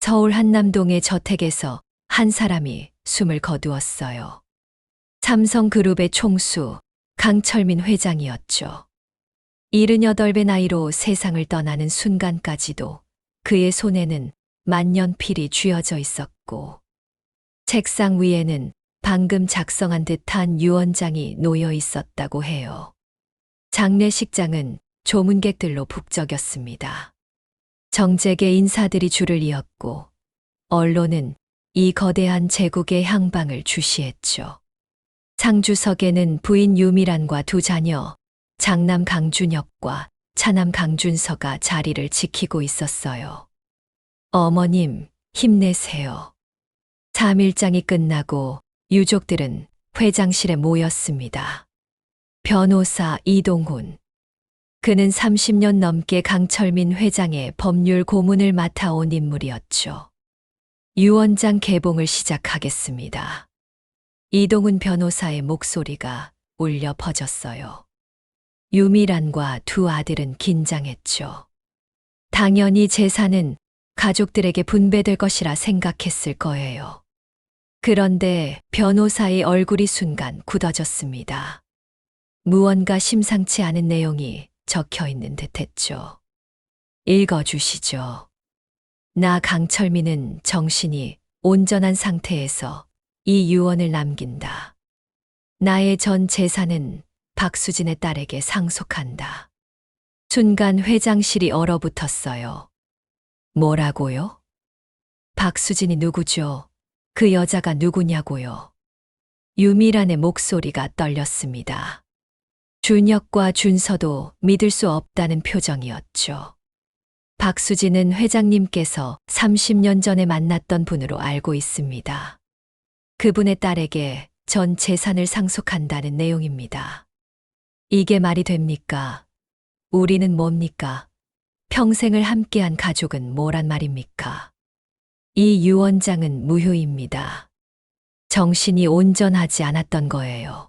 서울 한남동의 저택에서 한 사람이 숨을 거두었어요. 삼성그룹의 총수 강철민 회장이었죠. 78배 나이로 세상을 떠나는 순간까지도 그의 손에는 만년필이 쥐어져 있었고 책상 위에는 방금 작성한 듯한 유언장이 놓여 있었다고 해요. 장례식장은 조문객들로 북적였습니다. 정재계 인사들이 줄을 이었고 언론은 이 거대한 제국의 향방을 주시했죠. 상주석에는 부인 유미란과 두 자녀, 장남 강준혁과 차남 강준서가 자리를 지키고 있었어요. 어머님, 힘내세요. 3일장이 끝나고 유족들은 회장실에 모였습니다. 변호사 이동훈. 그는 30년 넘게 강철민 회장의 법률 고문을 맡아온 인물이었죠. 유언장 개봉을 시작하겠습니다. 이동훈 변호사의 목소리가 울려 퍼졌어요. 유미란과 두 아들은 긴장했죠. 당연히 재산은 가족들에게 분배될 것이라 생각했을 거예요. 그런데 변호사의 얼굴이 순간 굳어졌습니다. 무언가 심상치 않은 내용이 적혀 있는 듯했죠. 읽어주시죠. 나 강철민은 정신이 온전한 상태에서 이 유언을 남긴다. 나의 전 재산은 박수진의 딸에게 상속한다. 순간 회장실이 얼어붙었어요. 뭐라고요? 박수진이 누구죠? 그 여자가 누구냐고요? 유미란의 목소리가 떨렸습니다. 준혁과 준서도 믿을 수 없다는 표정이었죠. 박수진은 회장님께서 30년 전에 만났던 분으로 알고 있습니다. 그분의 딸에게 전 재산을 상속한다는 내용입니다. 이게 말이 됩니까? 우리는 뭡니까? 평생을 함께한 가족은 뭐란 말입니까? 이 유언장은 무효입니다. 정신이 온전하지 않았던 거예요.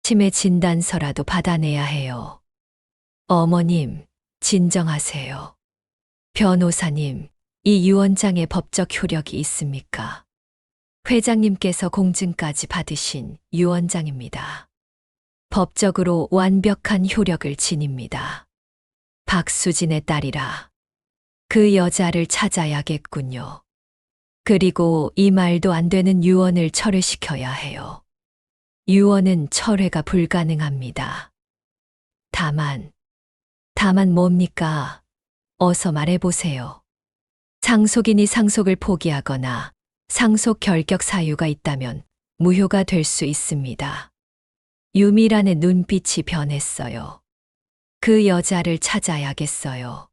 치매 진단서라도 받아내야 해요. 어머님, 진정하세요. 변호사님, 이 유언장에 법적 효력이 있습니까? 회장님께서 공증까지 받으신 유언장입니다. 법적으로 완벽한 효력을 지닙니다. 박수진의 딸이라. 그 여자를 찾아야겠군요. 그리고 이 말도 안 되는 유언을 철회시켜야 해요. 유언은 철회가 불가능합니다. 다만 뭡니까? 어서 말해보세요. 상속인이 상속을 포기하거나 상속 결격 사유가 있다면 무효가 될 수 있습니다. 유미란의 눈빛이 변했어요. 그 여자를 찾아야겠어요.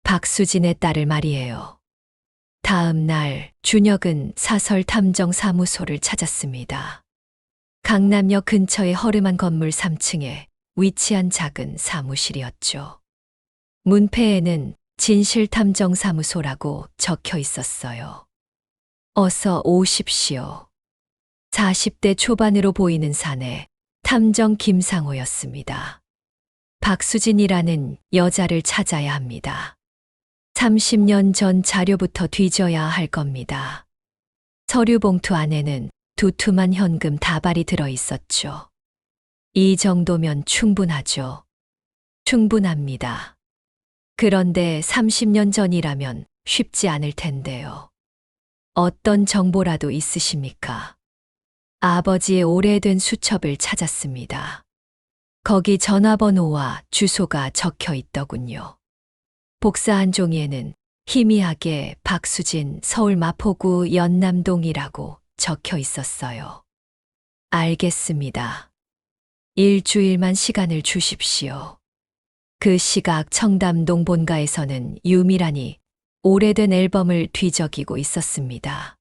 박수진의 딸을 말이에요. 다음 날 준혁은 사설탐정사무소를 찾았습니다. 강남역 근처의 허름한 건물 3층에 위치한 작은 사무실이었죠. 문패에는 진실탐정사무소라고 적혀 있었어요. 어서 오십시오. 40대 초반으로 보이는 사내 탐정 김상호였습니다. 박수진이라는 여자를 찾아야 합니다. 30년 전 자료부터 뒤져야 할 겁니다. 서류 봉투 안에는 두툼한 현금 다발이 들어 있었죠. 이 정도면 충분하죠. 충분합니다. 그런데 30년 전이라면 쉽지 않을 텐데요. 어떤 정보라도 있으십니까? 아버지의 오래된 수첩을 찾았습니다. 거기 전화번호와 주소가 적혀 있더군요. 복사한 종이에는 희미하게 박수진 서울 마포구 연남동이라고 적혀 있었어요. 알겠습니다. 일주일만 시간을 주십시오. 그 시각 청담동 본가에서는 유미란이 오래된 앨범을 뒤적이고 있었습니다.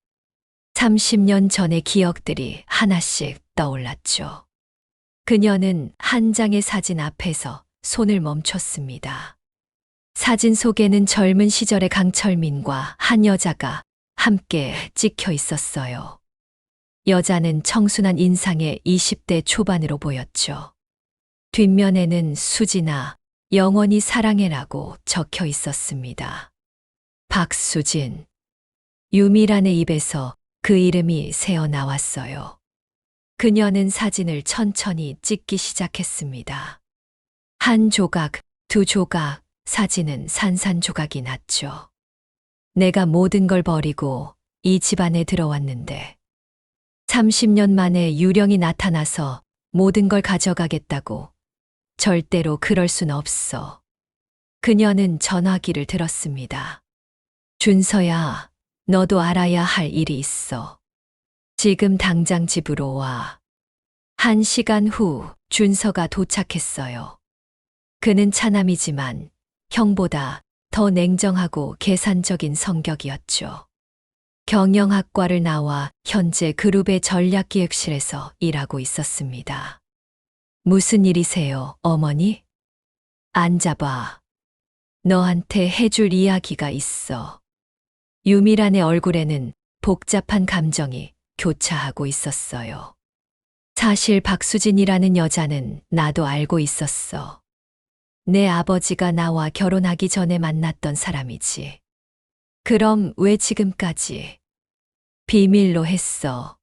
30년 전의 기억들이 하나씩 떠올랐죠. 그녀는 한 장의 사진 앞에서 손을 멈췄습니다. 사진 속에는 젊은 시절의 강철민과 한 여자가 함께 찍혀 있었어요. 여자는 청순한 인상의 20대 초반으로 보였죠. 뒷면에는 수진아, 영원히 사랑해라고 적혀 있었습니다. 박수진. 유미란의 입에서 그 이름이 새어 나왔어요. 그녀는 사진을 천천히 찍기 시작했습니다. 한 조각, 두 조각, 사진은 산산조각이 났죠. 내가 모든 걸 버리고 이 집안에 들어왔는데 30년 만에 유령이 나타나서 모든 걸 가져가겠다고. 절대로 그럴 순 없어. 그녀는 전화기를 들었습니다. 준서야, 너도 알아야 할 일이 있어. 지금 당장 집으로 와. 1시간 후 준서가 도착했어요. 그는 차남이지만 형보다 더 냉정하고 계산적인 성격이었죠. 경영학과를 나와 현재 그룹의 전략기획실에서 일하고 있었습니다. 무슨 일이세요, 어머니? 앉아봐. 너한테 해줄 이야기가 있어. 유미란의 얼굴에는 복잡한 감정이 교차하고 있었어요. 사실 박수진이라는 여자는 나도 알고 있었어. 내 아버지가 나와 결혼하기 전에 만났던 사람이지. 그럼 왜 지금까지? 비밀로 했어.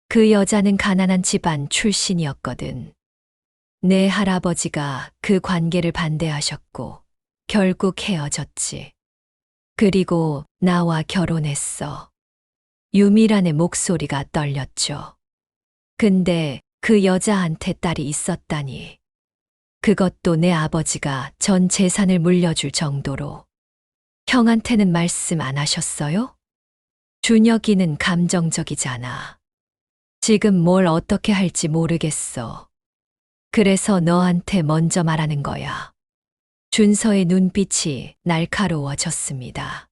그 여자는 가난한 집안 출신이었거든. 내 할아버지가 그 관계를 반대하셨고 결국 헤어졌지. 그리고 나와 결혼했어. 유미란의 목소리가 떨렸죠. 근데 그 여자한테 딸이 있었다니. 그것도 내 아버지가 전 재산을 물려줄 정도로. 형한테는 말씀 안 하셨어요? 준혁이는 감정적이잖아. 지금 뭘 어떻게 할지 모르겠어. 그래서 너한테 먼저 말하는 거야. 준서의 눈빛이 날카로워졌습니다.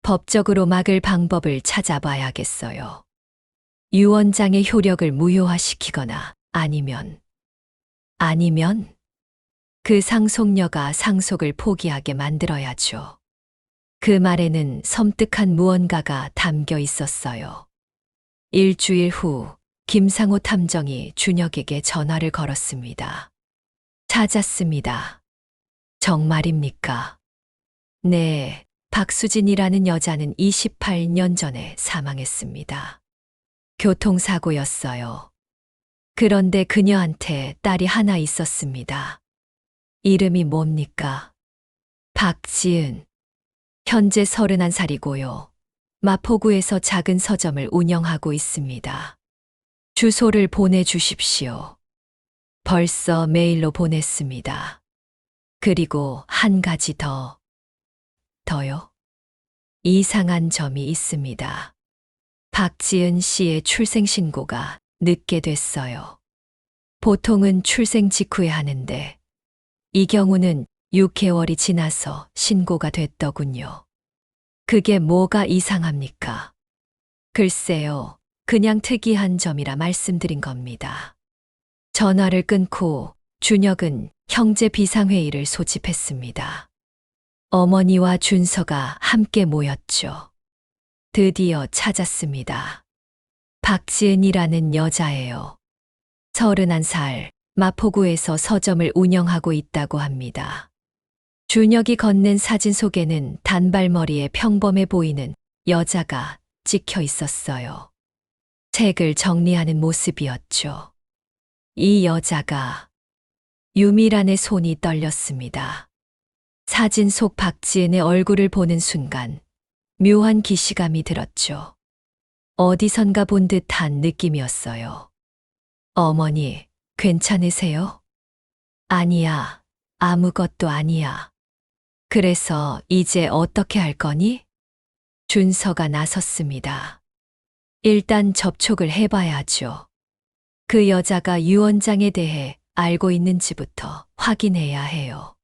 법적으로 막을 방법을 찾아봐야겠어요. 유언장의 효력을 무효화시키거나 아니면 그 상속녀가 상속을 포기하게 만들어야죠. 그 말에는 섬뜩한 무언가가 담겨 있었어요. 일주일 후 김상호 탐정이 준혁에게 전화를 걸었습니다. 찾았습니다. 정말입니까? 네, 박수진이라는 여자는 28년 전에 사망했습니다. 교통사고였어요. 그런데 그녀한테 딸이 하나 있었습니다. 이름이 뭡니까? 박지은. 현재 31살이고요. 마포구에서 작은 서점을 운영하고 있습니다. 주소를 보내주십시오. 벌써 메일로 보냈습니다. 그리고 한 가지 더요? 이상한 점이 있습니다. 박지은 씨의 출생신고가 늦게 됐어요. 보통은 출생 직후에 하는데 이 경우는 6개월이 지나서 신고가 됐더군요. 그게 뭐가 이상합니까? 글쎄요, 그냥 특이한 점이라 말씀드린 겁니다. 전화를 끊고 준혁은 형제 비상회의를 소집했습니다. 어머니와 준서가 함께 모였죠. 드디어 찾았습니다. 박지은이라는 여자예요. 31살, 마포구에서 서점을 운영하고 있다고 합니다. 준혁이 건넨 사진 속에는 단발머리에 평범해 보이는 여자가 찍혀 있었어요. 책을 정리하는 모습이었죠. 이 여자가 유미란의 손이 떨렸습니다. 사진 속 박지은의 얼굴을 보는 순간 묘한 기시감이 들었죠. 어디선가 본 듯한 느낌이었어요. 어머니, 괜찮으세요? 아니야, 아무것도 아니야. 그래서 이제 어떻게 할 거니? 준서가 나섰습니다. 일단 접촉을 해봐야죠. 그 여자가 유언장에 대해 알고 있는지부터 확인해야 해요.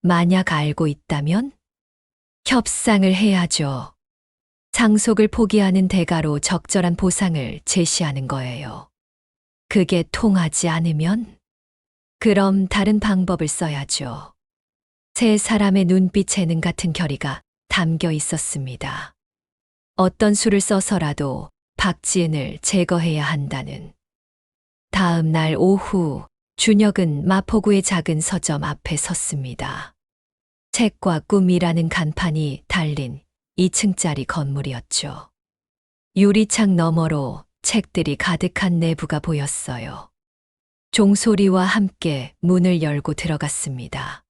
만약 알고 있다면? 협상을 해야죠. 상속을 포기하는 대가로 적절한 보상을 제시하는 거예요. 그게 통하지 않으면? 그럼 다른 방법을 써야죠. 세 사람의 눈빛에는 같은 결의가 담겨 있었습니다. 어떤 수를 써서라도 박지은을 제거해야 한다는. 다음 날 오후 준혁은 마포구의 작은 서점 앞에 섰습니다. 책과 꿈이라는 간판이 달린 2층짜리 건물이었죠. 유리창 너머로 책들이 가득한 내부가 보였어요. 종소리와 함께 문을 열고 들어갔습니다.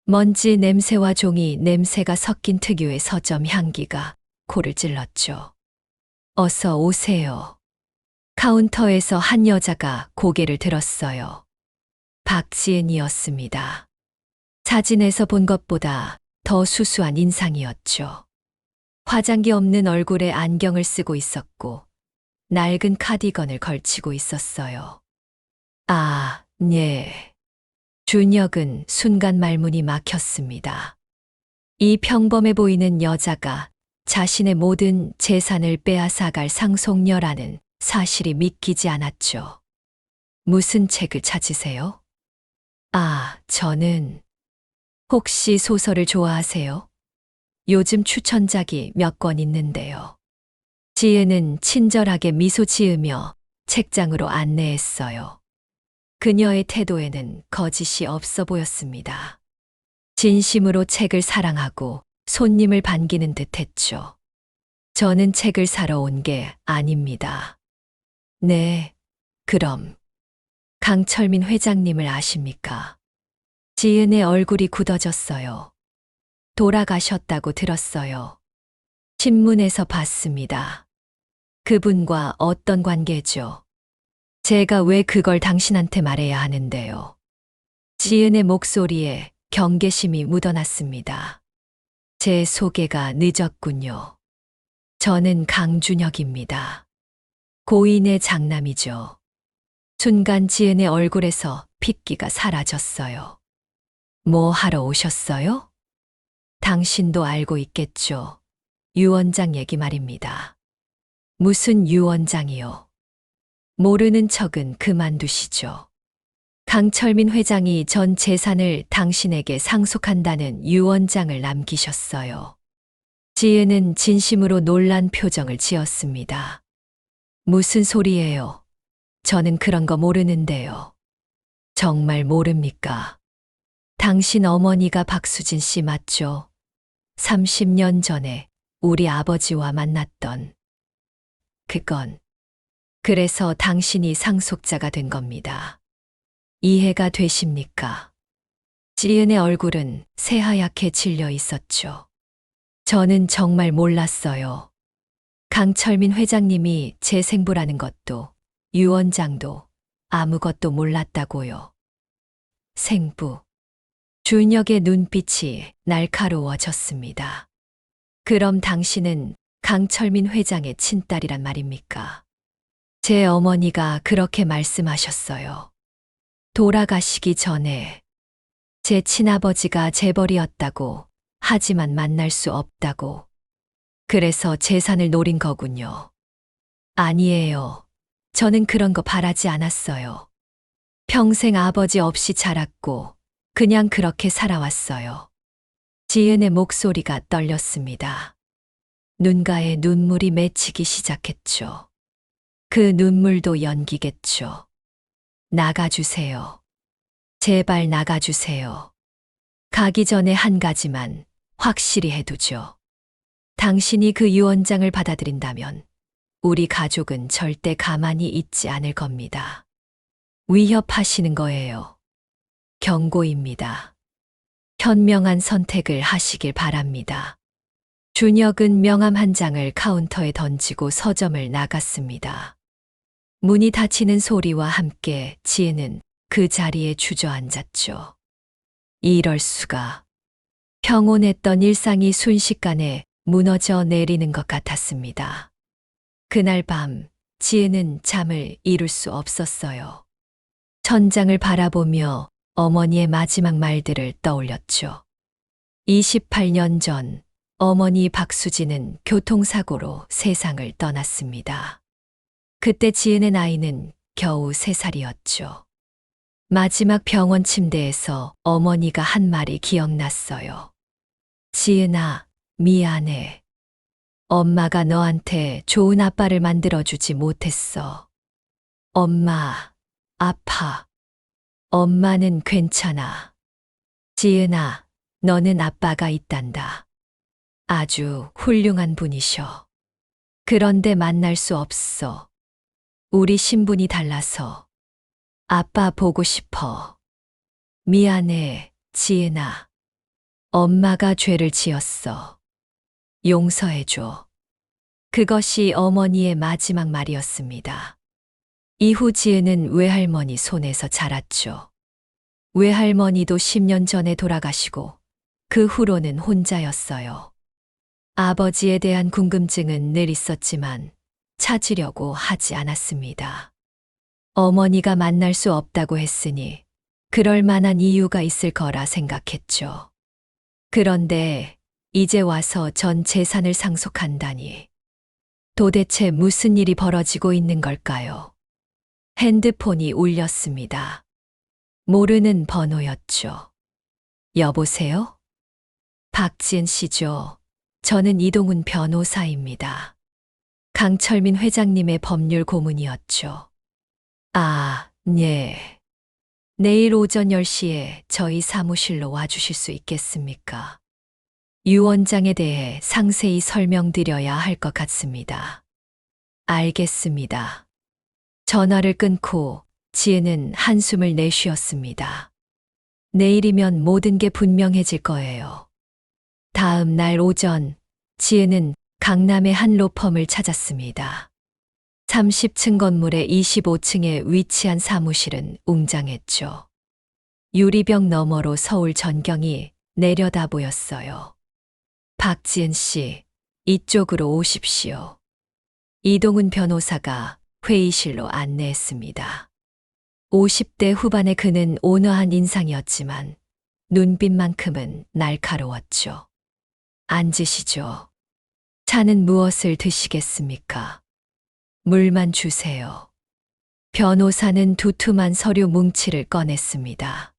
먼지 냄새와 종이 냄새가 섞인 특유의 서점 향기가 코를 찔렀죠. 어서 오세요. 카운터에서 한 여자가 고개를 들었어요. 박지은이었습니다. 사진에서 본 것보다 더 수수한 인상이었죠. 화장기 없는 얼굴에 안경을 쓰고 있었고, 낡은 카디건을 걸치고 있었어요. 아, 네. 준혁은 순간 말문이 막혔습니다. 이 평범해 보이는 여자가 자신의 모든 재산을 빼앗아갈 상속녀라는 사실이 믿기지 않았죠. 무슨 책을 찾으세요? 아, 저는 혹시 소설을 좋아하세요? 요즘 추천작이 몇 권 있는데요. 지혜는 친절하게 미소 지으며 책장으로 안내했어요. 그녀의 태도에는 거짓이 없어 보였습니다. 진심으로 책을 사랑하고 손님을 반기는 듯 했죠. 저는 책을 사러 온 게 아닙니다. 네, 그럼 강철민 회장님을 아십니까? 지은의 얼굴이 굳어졌어요. 돌아가셨다고 들었어요. 신문에서 봤습니다. 그분과 어떤 관계죠? 제가 왜 그걸 당신한테 말해야 하는데요. 지은의 목소리에 경계심이 묻어났습니다. 제 소개가 늦었군요. 저는 강준혁입니다. 고인의 장남이죠. 순간 지은의 얼굴에서 핏기가 사라졌어요. 뭐 하러 오셨어요? 당신도 알고 있겠죠. 유 원장 얘기 말입니다. 무슨 유 원장이요? 모르는 척은 그만두시죠. 강철민 회장이 전 재산을 당신에게 상속한다는 유 원장을 남기셨어요. 지은은 진심으로 놀란 표정을 지었습니다. 무슨 소리예요? 저는 그런 거 모르는데요. 정말 모릅니까? 당신 어머니가 박수진 씨 맞죠? 30년 전에 우리 아버지와 만났던. 그건. 그래서 당신이 상속자가 된 겁니다. 이해가 되십니까? 지은의 얼굴은 새하얗게 질려 있었죠. 저는 정말 몰랐어요. 강철민 회장님이 제 생부라는 것도, 유 원장도 아무것도 몰랐다고요. 생부. 준혁의 눈빛이 날카로워졌습니다. 그럼 당신은 강철민 회장의 친딸이란 말입니까? 제 어머니가 그렇게 말씀하셨어요. 돌아가시기 전에 제 친아버지가 재벌이었다고, 하지만 만날 수 없다고. 그래서 재산을 노린 거군요. 아니에요. 저는 그런 거 바라지 않았어요. 평생 아버지 없이 자랐고 그냥 그렇게 살아왔어요. 지은의 목소리가 떨렸습니다. 눈가에 눈물이 맺히기 시작했죠. 그 눈물도 연기겠죠. 나가주세요. 제발 나가주세요. 가기 전에 한 가지만 확실히 해두죠. 당신이 그 유언장을 받아들인다면 우리 가족은 절대 가만히 있지 않을 겁니다. 위협하시는 거예요. 경고입니다. 현명한 선택을 하시길 바랍니다. 준혁은 명함 한 장을 카운터에 던지고 서점을 나갔습니다. 문이 닫히는 소리와 함께 지혜는 그 자리에 주저앉았죠. 이럴 수가. 평온했던 일상이 순식간에 무너져 내리는 것 같았습니다. 그날 밤 지혜는 잠을 이룰 수 없었어요. 천장을 바라보며 어머니의 마지막 말들을 떠올렸죠. 28년 전 어머니 박수진은 교통사고로 세상을 떠났습니다. 그때 지은의 나이는 겨우 3살이었죠. 마지막 병원 침대에서 어머니가 한 말이 기억났어요. 지은아, 미안해. 엄마가 너한테 좋은 아빠를 만들어주지 못했어. 엄마, 아파. 엄마는 괜찮아. 지은아, 너는 아빠가 있단다. 아주 훌륭한 분이셔. 그런데 만날 수 없어. 우리 신분이 달라서. 아빠 보고 싶어. 미안해, 지은아. 엄마가 죄를 지었어. 용서해줘. 그것이 어머니의 마지막 말이었습니다. 이후 지은은 외할머니 손에서 자랐죠. 외할머니도 10년 전에 돌아가시고 그 후로는 혼자였어요. 아버지에 대한 궁금증은 늘 있었지만 찾으려고 하지 않았습니다. 어머니가 만날 수 없다고 했으니 그럴 만한 이유가 있을 거라 생각했죠. 그런데 이제 와서 전 재산을 상속한다니. 도대체 무슨 일이 벌어지고 있는 걸까요? 핸드폰이 울렸습니다. 모르는 번호였죠. 여보세요? 박지은 씨죠. 저는 이동훈 변호사입니다. 강철민 회장님의 법률 고문이었죠. 아, 네. 내일 오전 10시에 저희 사무실로 와주실 수 있겠습니까? 유 원장에 대해 상세히 설명드려야 할 것 같습니다. 알겠습니다. 전화를 끊고 지은은 한숨을 내쉬었습니다. 내일이면 모든 게 분명해질 거예요. 다음 날 오전, 지은은 강남의 한 로펌을 찾았습니다. 30층 건물의 25층에 위치한 사무실은 웅장했죠. 유리벽 너머로 서울 전경이 내려다 보였어요. 박지은 씨, 이쪽으로 오십시오. 이동훈 변호사가 회의실로 안내했습니다. 50대 후반의 그는 온화한 인상이었지만 눈빛만큼은 날카로웠죠. 앉으시죠. 차는 무엇을 드시겠습니까? 물만 주세요. 변호사는 두툼한 서류 뭉치를 꺼냈습니다.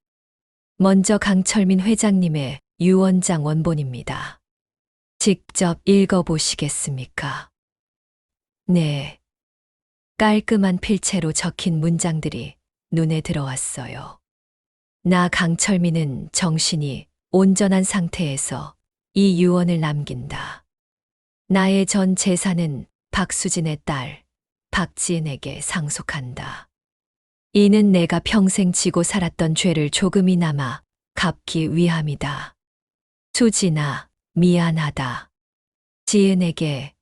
먼저 강철민 회장님의 유 원장 원본입니다. 직접 읽어보시겠습니까? 네. 깔끔한 필체로 적힌 문장들이 눈에 들어왔어요. 나 강철민은 정신이 온전한 상태에서 이 유언을 남긴다. 나의 전 재산은 박수진의 딸 박지은에게 상속한다. 이는 내가 평생 지고 살았던 죄를 조금이나마 갚기 위함이다. 수진아, 미안하다. 지은에게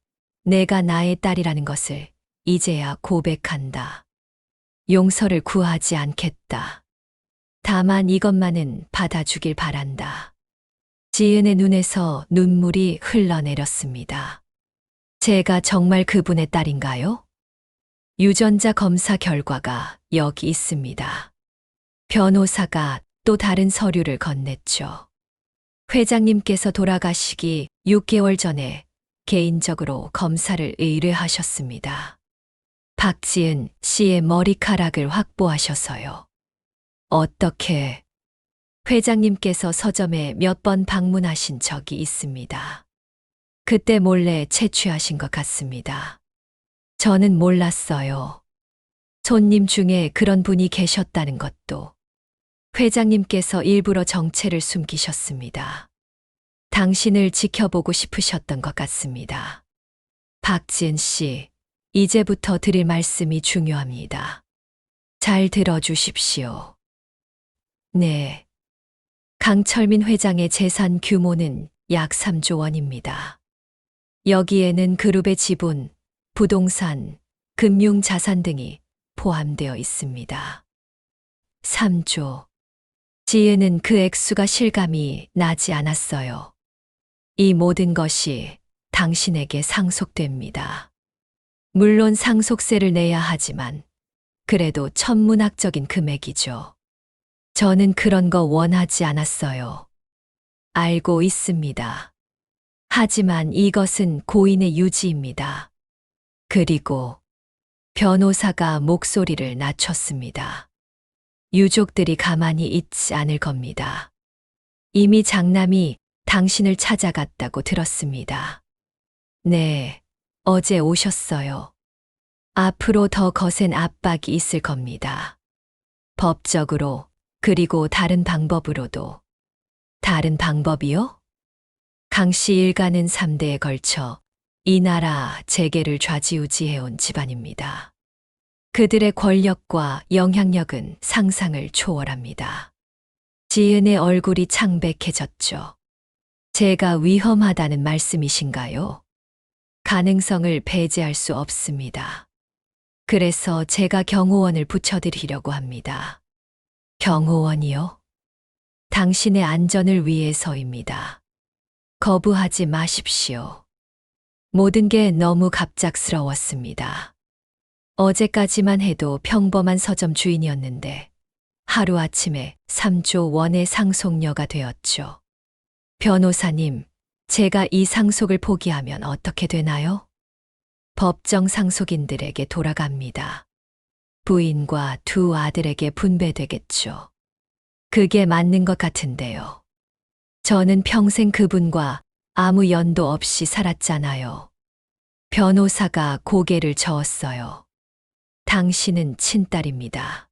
내가 나의 딸이라는 것을 이제야 고백한다. 용서를 구하지 않겠다. 다만 이것만은 받아주길 바란다. 지은의 눈에서 눈물이 흘러내렸습니다. 제가 정말 그분의 딸인가요? 유전자 검사 결과가 여기 있습니다. 변호사가 또 다른 서류를 건넸죠. 회장님께서 돌아가시기 6개월 전에 개인적으로 검사를 의뢰하셨습니다. 박지은 씨의 머리카락을 확보하셔서요. 어떻게? 회장님께서 서점에 몇 번 방문하신 적이 있습니다. 그때 몰래 채취하신 것 같습니다. 저는 몰랐어요. 손님 중에 그런 분이 계셨다는 것도. 회장님께서 일부러 정체를 숨기셨습니다. 당신을 지켜보고 싶으셨던 것 같습니다. 박지은 씨, 이제부터 드릴 말씀이 중요합니다. 잘 들어주십시오. 네. 강철민 회장의 재산 규모는 약 3조 원입니다. 여기에는 그룹의 지분, 부동산, 금융자산 등이 포함되어 있습니다. 3조. 지은은 그 액수가 실감이 나지 않았어요. 이 모든 것이 당신에게 상속됩니다. 물론 상속세를 내야 하지만 그래도 천문학적인 금액이죠. 저는 그런 거 원하지 않았어요. 알고 있습니다. 하지만 이것은 고인의 유지입니다. 그리고 변호사가 목소리를 낮췄습니다. 유족들이 가만히 있지 않을 겁니다. 이미 장남이 당신을 찾아갔다고 들었습니다. 네, 어제 오셨어요. 앞으로 더 거센 압박이 있을 겁니다. 법적으로, 그리고 다른 방법으로도. 다른 방법이요? 강씨 일가는 3대에 걸쳐 이 나라 재계를 좌지우지해온 집안입니다. 그들의 권력과 영향력은 상상을 초월합니다. 지은의 얼굴이 창백해졌죠. 제가 위험하다는 말씀이신가요? 가능성을 배제할 수 없습니다. 그래서 제가 경호원을 붙여드리려고 합니다. 경호원이요? 당신의 안전을 위해서입니다. 거부하지 마십시오. 모든 게 너무 갑작스러웠습니다. 어제까지만 해도 평범한 서점 주인이었는데 하루아침에 3조 원의 상속녀가 되었죠. 변호사님, 제가 이 상속을 포기하면 어떻게 되나요? 법정 상속인들에게 돌아갑니다. 부인과 2 아들에게 분배되겠죠. 그게 맞는 것 같은데요. 저는 평생 그분과 아무 연도 없이 살았잖아요. 변호사가 고개를 저었어요. 당신은 친딸입니다.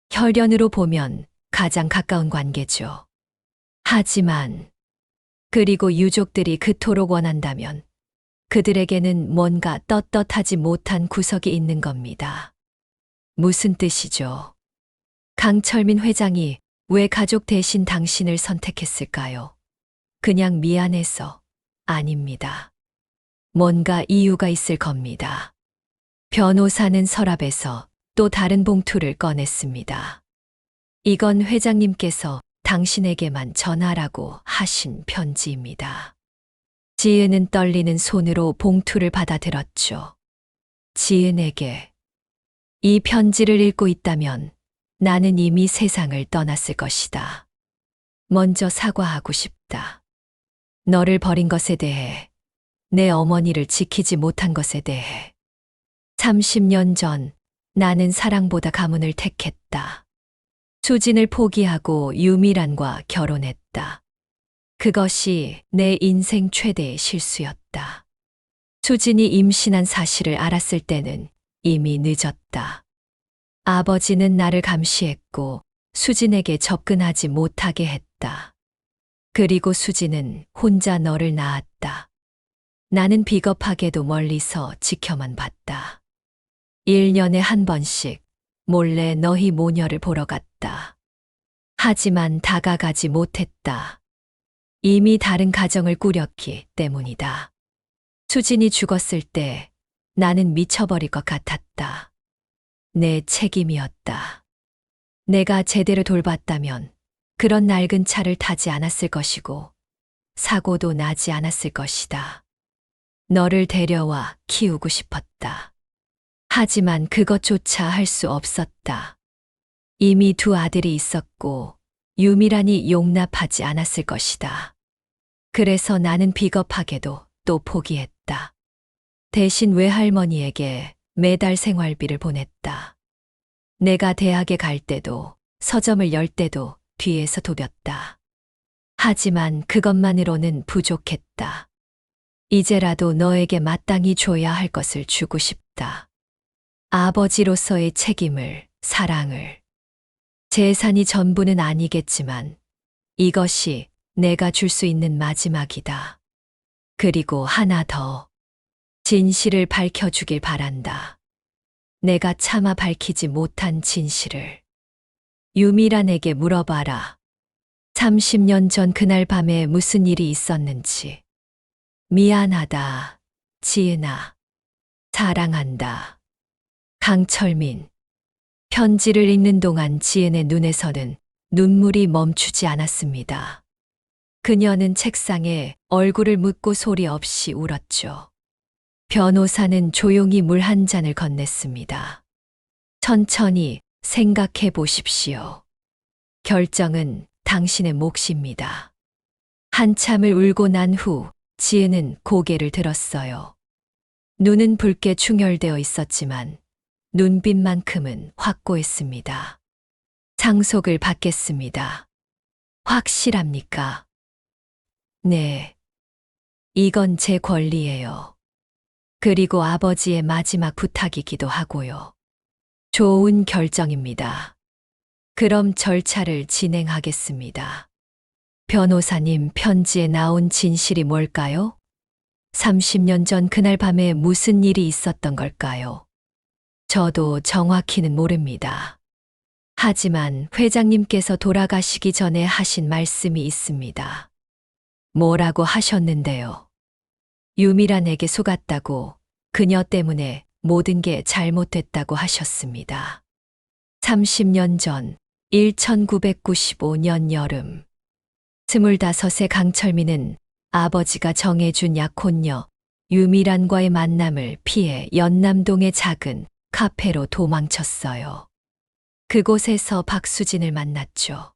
혈연으로 보면 가장 가까운 관계죠. 하지만, 그리고 유족들이 그토록 원한다면 그들에게는 뭔가 떳떳하지 못한 구석이 있는 겁니다. 무슨 뜻이죠? 강철민 회장이 왜 가족 대신 당신을 선택했을까요? 그냥 미안해서 아닙니다. 뭔가 이유가 있을 겁니다. 변호사는 서랍에서 또 다른 봉투를 꺼냈습니다. 이건 회장님께서 당신에게만 전하라고 하신 편지입니다. 지은은 떨리는 손으로 봉투를 받아들었죠. 지은에게 이 편지를 읽고 있다면 나는 이미 세상을 떠났을 것이다. 먼저 사과하고 싶다. 너를 버린 것에 대해, 내 어머니를 지키지 못한 것에 대해. 30년 전 나는 사랑보다 가문을 택했다. 수진을 포기하고 유미란과 결혼했다. 그것이 내 인생 최대의 실수였다. 수진이 임신한 사실을 알았을 때는 이미 늦었다. 아버지는 나를 감시했고 수진에게 접근하지 못하게 했다. 그리고 수진은 혼자 너를 낳았다. 나는 비겁하게도 멀리서 지켜만 봤다. 1년에 한 번씩 몰래 너희 모녀를 보러 갔다. 하지만 다가가지 못했다. 이미 다른 가정을 꾸렸기 때문이다. 수진이 죽었을 때 나는 미쳐버릴 것 같았다. 내 책임이었다. 내가 제대로 돌봤다면 그런 낡은 차를 타지 않았을 것이고 사고도 나지 않았을 것이다. 너를 데려와 키우고 싶었다. 하지만 그것조차 할 수 없었다. 이미 2 아들이 있었고 유미란이 용납하지 않았을 것이다. 그래서 나는 비겁하게도 또 포기했다. 대신 외할머니에게 매달 생활비를 보냈다. 내가 대학에 갈 때도 서점을 열 때도 뒤에서 도볐다. 하지만 그것만으로는 부족했다. 이제라도 너에게 마땅히 줘야 할 것을 주고 싶다. 아버지로서의 책임을, 사랑을. 재산이 전부는 아니겠지만 이것이 내가 줄 수 있는 마지막이다. 그리고 하나 더. 진실을 밝혀주길 바란다. 내가 차마 밝히지 못한 진실을. 유미란에게 물어봐라. 30년 전 그날 밤에 무슨 일이 있었는지. 미안하다, 지은아. 사랑한다. 강철민. 편지를 읽는 동안 지은의 눈에서는 눈물이 멈추지 않았습니다. 그녀는 책상에 얼굴을 묻고 소리 없이 울었죠. 변호사는 조용히 물 한 잔을 건넸습니다. 천천히 생각해 보십시오. 결정은 당신의 몫입니다. 한참을 울고 난 후 지은은 고개를 들었어요. 눈은 붉게 충혈되어 있었지만 눈빛만큼은 확고했습니다. 상속을 받겠습니다. 확실합니까? 네. 이건 제 권리예요. 그리고 아버지의 마지막 부탁이기도 하고요. 좋은 결정입니다. 그럼 절차를 진행하겠습니다. 변호사님, 편지에 나온 진실이 뭘까요? 30년 전 그날 밤에 무슨 일이 있었던 걸까요? 저도 정확히는 모릅니다. 하지만 회장님께서 돌아가시기 전에 하신 말씀이 있습니다. 뭐라고 하셨는데요? 유미란에게 속았다고, 그녀 때문에 모든 게 잘못됐다고 하셨습니다. 30년 전, 1995년 여름. 25세 강철민은 아버지가 정해준 약혼녀 유미란과의 만남을 피해 연남동의 작은 카페로 도망쳤어요. 그곳에서 박수진을 만났죠.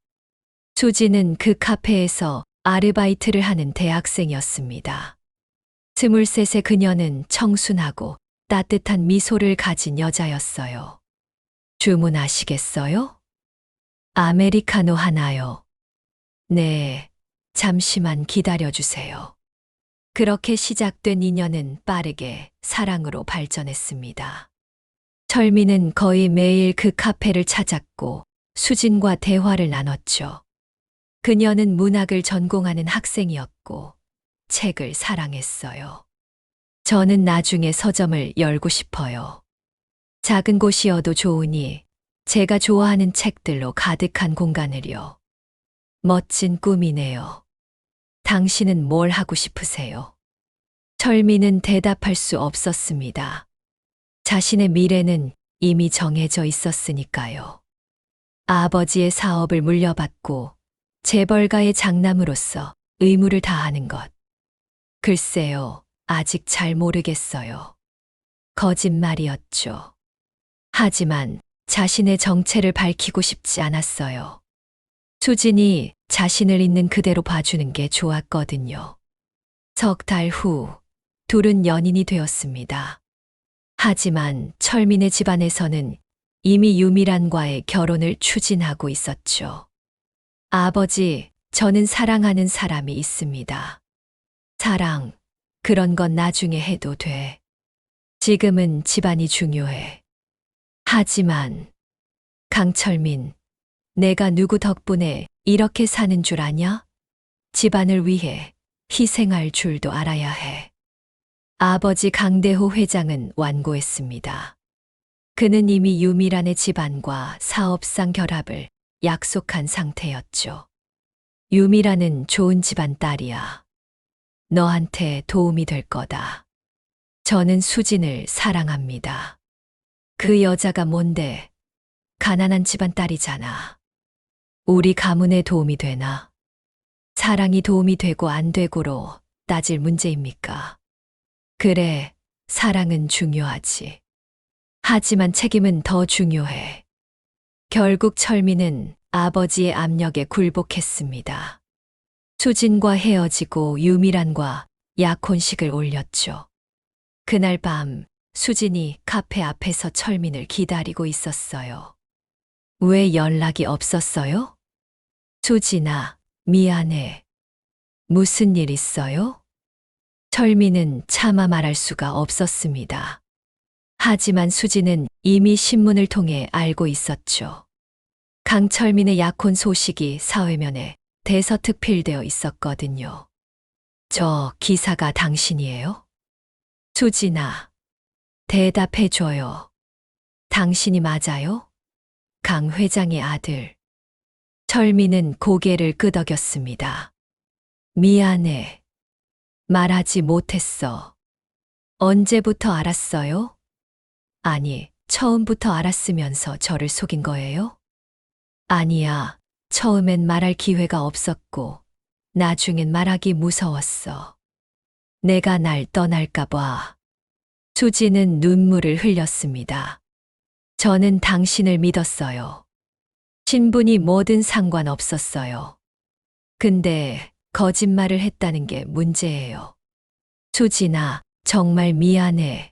수진은 그 카페에서 아르바이트를 하는 대학생이었습니다. 23세 그녀는 청순하고 따뜻한 미소를 가진 여자였어요. 주문하시겠어요? 아메리카노 하나요. 네, 잠시만 기다려주세요. 그렇게 시작된 인연은 빠르게 사랑으로 발전했습니다. 철민은 거의 매일 그 카페를 찾았고 수진과 대화를 나눴죠. 그녀는 문학을 전공하는 학생이었고 책을 사랑했어요. 저는 나중에 서점을 열고 싶어요. 작은 곳이어도 좋으니 제가 좋아하는 책들로 가득한 공간을요. 멋진 꿈이네요. 당신은 뭘 하고 싶으세요? 철민은 대답할 수 없었습니다. 자신의 미래는 이미 정해져 있었으니까요. 아버지의 사업을 물려받고 재벌가의 장남으로서 의무를 다하는 것. 글쎄요, 아직 잘 모르겠어요. 거짓말이었죠. 하지만 자신의 정체를 밝히고 싶지 않았어요. 수진이 자신을 있는 그대로 봐주는 게 좋았거든요. 석 달 후, 둘은 연인이 되었습니다. 하지만 철민의 집안에서는 이미 유미란과의 결혼을 추진하고 있었죠. 아버지, 저는 사랑하는 사람이 있습니다. 사랑, 그런 건 나중에 해도 돼. 지금은 집안이 중요해. 하지만, 강철민, 내가 누구 덕분에 이렇게 사는 줄 아냐? 집안을 위해 희생할 줄도 알아야 해. 아버지 강대호 회장은 완고했습니다. 그는 이미 유미란의 집안과 사업상 결합을 약속한 상태였죠. 유미란은 좋은 집안 딸이야. 너한테 도움이 될 거다. 저는 수진을 사랑합니다. 그 여자가 뭔데? 가난한 집안 딸이잖아. 우리 가문에 도움이 되나? 사랑이 도움이 되고 안 되고로 따질 문제입니까? 그래, 사랑은 중요하지. 하지만 책임은 더 중요해. 결국 철민은 아버지의 압력에 굴복했습니다. 수진과 헤어지고 유미란과 약혼식을 올렸죠. 그날 밤 수진이 카페 앞에서 철민을 기다리고 있었어요. 왜 연락이 없었어요? 수진아, 미안해. 무슨 일 있어요? 철민은 차마 말할 수가 없었습니다. 하지만 수진은 이미 신문을 통해 알고 있었죠. 강철민의 약혼 소식이 사회면에 대서특필되어 있었거든요. 저 기사가 당신이에요? 수진아, 대답해줘요. 당신이 맞아요? 강 회장의 아들. 철민은 고개를 끄덕였습니다. 미안해. 말하지 못했어. 언제부터 알았어요? 아니, 처음부터 알았으면서 저를 속인 거예요? 아니야, 처음엔 말할 기회가 없었고, 나중엔 말하기 무서웠어. 내가 날 떠날까봐. 수지는 눈물을 흘렸습니다. 저는 당신을 믿었어요. 신분이 뭐든 상관없었어요. 근데 거짓말을 했다는 게 문제예요. 수진아, 정말 미안해.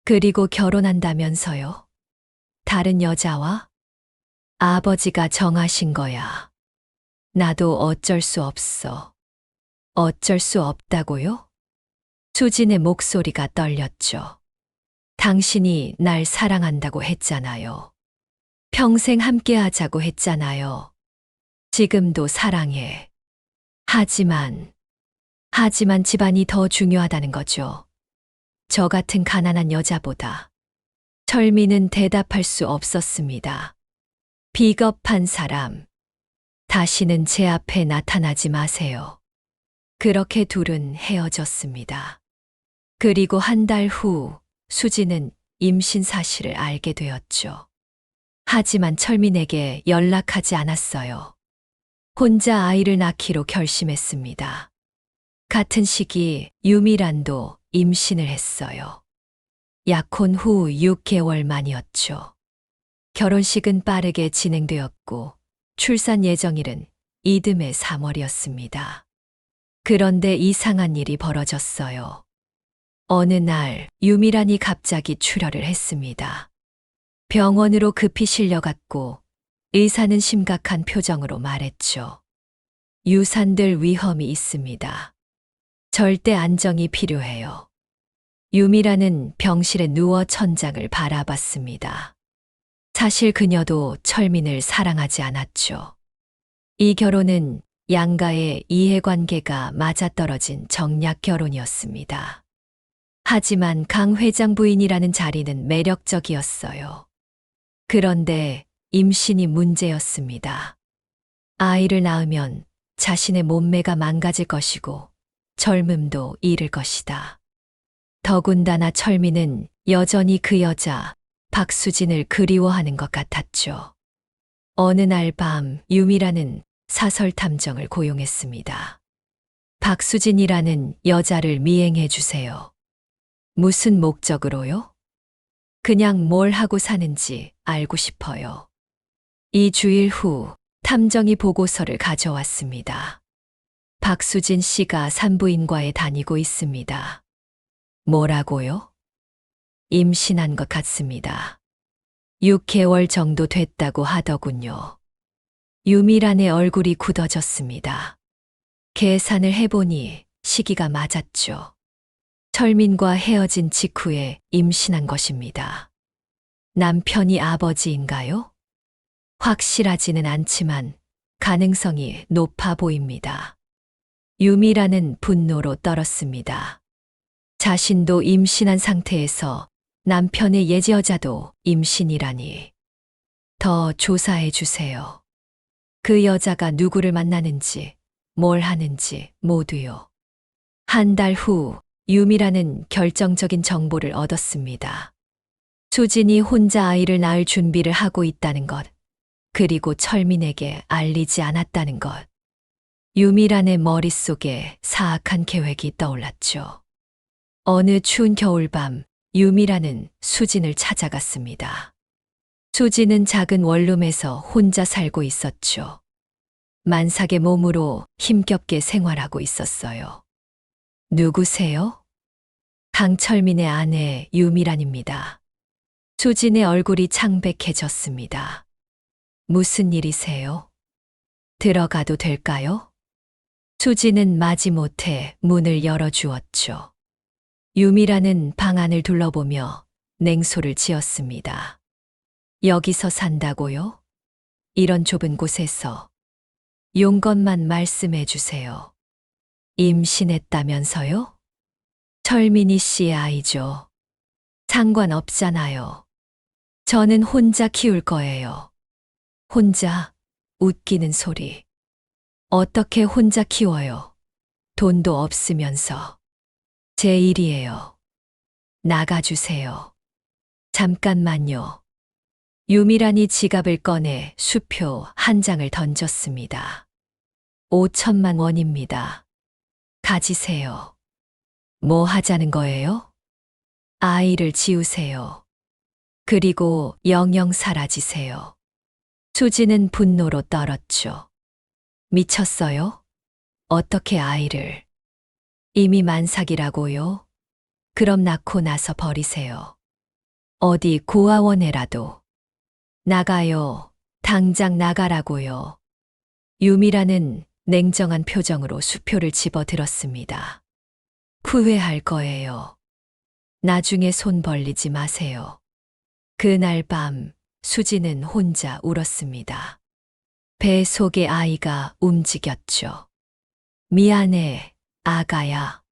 그리고 결혼한다면서요? 다른 여자와? 아버지가 정하신 거야. 나도 어쩔 수 없어. 어쩔 수 없다고요? 수진의 목소리가 떨렸죠. 당신이 날 사랑한다고 했잖아요. 평생 함께 하자고 했잖아요. 지금도 사랑해. 하지만 집안이 더 중요하다는 거죠. 저 같은 가난한 여자보다. 철민은 대답할 수 없었습니다. 비겁한 사람. 다시는 제 앞에 나타나지 마세요. 그렇게 둘은 헤어졌습니다. 그리고 한 달 후 수지는 임신 사실을 알게 되었죠. 하지만 철민에게 연락하지 않았어요. 혼자 아이를 낳기로 결심했습니다. 같은 시기 유미란도 임신을 했어요. 약혼 후 6개월 만이었죠. 결혼식은 빠르게 진행되었고 출산 예정일은 이듬해 3월이었습니다. 그런데 이상한 일이 벌어졌어요. 어느 날 유미란이 갑자기 출혈을 했습니다. 병원으로 급히 실려갔고 의사는 심각한 표정으로 말했죠. 유산될 위험이 있습니다. 절대 안정이 필요해요. 유미란은 병실에 누워 천장을 바라봤습니다. 사실 그녀도 철민을 사랑하지 않았죠. 이 결혼은 양가의 이해관계가 맞아떨어진 정략 결혼이었습니다. 하지만 강 회장 부인이라는 자리는 매력적이었어요. 그런데 임신이 문제였습니다. 아이를 낳으면 자신의 몸매가 망가질 것이고 젊음도 잃을 것이다. 더군다나 철민은 여전히 그 여자 박수진을 그리워하는 것 같았죠. 어느 날 밤 유미라는 사설 탐정을 고용했습니다. 박수진이라는 여자를 미행해 주세요. 무슨 목적으로요? 그냥 뭘 하고 사는지 알고 싶어요. 2주일 후 탐정이 보고서를 가져왔습니다. 박수진 씨가 산부인과에 다니고 있습니다. 뭐라고요? 임신한 것 같습니다. 6개월 정도 됐다고 하더군요. 유미란의 얼굴이 굳어졌습니다. 계산을 해보니 시기가 맞았죠. 철민과 헤어진 직후에 임신한 것입니다. 남편이 아버지인가요? 확실하지는 않지만 가능성이 높아 보입니다. 유미란은 분노로 떨었습니다. 자신도 임신한 상태에서 남편의 예지 여자도 임신이라니. 더 조사해 주세요. 그 여자가 누구를 만나는지, 뭘 하는지 모두요. 한 달 후 유미라는 결정적인 정보를 얻었습니다. 수진이 혼자 아이를 낳을 준비를 하고 있다는 것, 그리고 철민에게 알리지 않았다는 것. 유미란의 머릿속에 사악한 계획이 떠올랐죠. 어느 추운 겨울밤 유미란은 수진을 찾아갔습니다. 수진은 작은 원룸에서 혼자 살고 있었죠. 만삭의 몸으로 힘겹게 생활하고 있었어요. 누구세요? 강철민의 아내 유미란입니다. 수진의 얼굴이 창백해졌습니다. 무슨 일이세요? 들어가도 될까요? 수진은 마지못해 문을 열어주었죠. 유미란은 방 안을 둘러보며 냉소를 지었습니다. 여기서 산다고요? 이런 좁은 곳에서. 용건만 말씀해 주세요. 임신했다면서요? 철민이 씨의 아이죠. 상관없잖아요. 저는 혼자 키울 거예요. 혼자? 웃기는 소리. 어떻게 혼자 키워요? 돈도 없으면서. 제 일이에요. 나가주세요. 잠깐만요. 유미란이 지갑을 꺼내 수표 한 장을 던졌습니다. 5천만 원입니다. 가지세요. 뭐 하자는 거예요? 아이를 지우세요. 그리고 영영 사라지세요. 수지는 분노로 떨었죠. 미쳤어요? 어떻게 아이를? 이미 만삭이라고요? 그럼 낳고 나서 버리세요. 어디 고아원에라도. 나가요. 당장 나가라고요. 유미라는 냉정한 표정으로 수표를 집어들었습니다. 후회할 거예요. 나중에 손 벌리지 마세요. 그날 밤 수지는 혼자 울었습니다. 배 속의 아이가 움직였죠. 미안해, 아가야.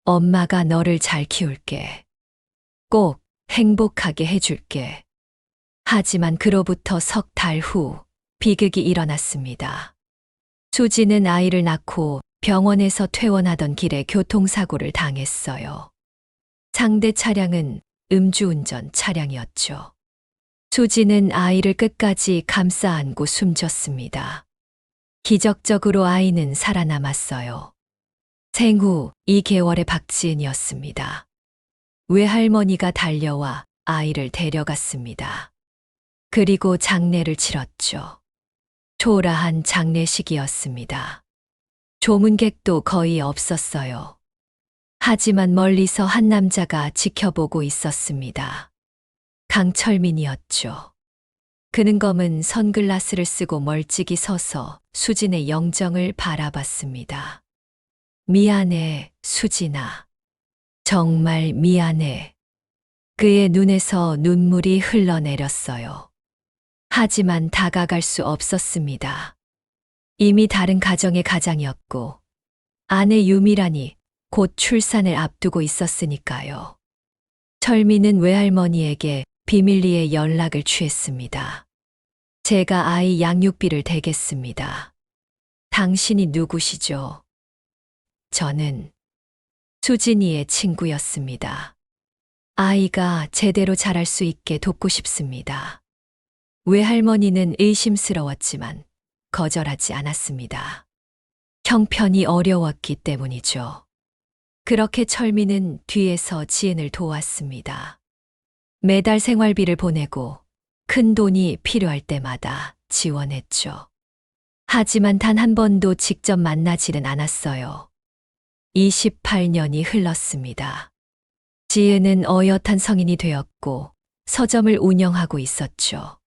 엄마가 너를 잘 키울게. 꼭 행복하게 해줄게. 하지만 그로부터 석 달 후 비극이 일어났습니다. 수지는 아이를 낳고 병원에서 퇴원하던 길에 교통사고를 당했어요. 상대 차량은 음주운전 차량이었죠. 수지는 아이를 끝까지 감싸 안고 숨졌습니다. 기적적으로 아이는 살아남았어요. 생후 2개월의 박지은이었습니다. 외할머니가 달려와 아이를 데려갔습니다. 그리고 장례를 치렀죠. 초라한 장례식이었습니다. 조문객도 거의 없었어요. 하지만 멀리서 한 남자가 지켜보고 있었습니다. 강철민이었죠. 그는 검은 선글라스를 쓰고 멀찍이 서서 수진의 영정을 바라봤습니다. 미안해, 수진아. 정말 미안해. 그의 눈에서 눈물이 흘러내렸어요. 하지만 다가갈 수 없었습니다. 이미 다른 가정의 가장이었고 아내 유미란이 곧 출산을 앞두고 있었으니까요. 철민은 외할머니에게 비밀리에 연락을 취했습니다. 제가 아이 양육비를 대겠습니다. 당신이 누구시죠? 저는 수진이의 친구였습니다. 아이가 제대로 자랄 수 있게 돕고 싶습니다. 외할머니는 의심스러웠지만 거절하지 않았습니다. 형편이 어려웠기 때문이죠. 그렇게 철민은 뒤에서 지은을 도왔습니다. 매달 생활비를 보내고 큰 돈이 필요할 때마다 지원했죠. 하지만 단 한 번도 직접 만나지는 않았어요. 28년이 흘렀습니다. 지은은 어엿한 성인이 되었고 서점을 운영하고 있었죠.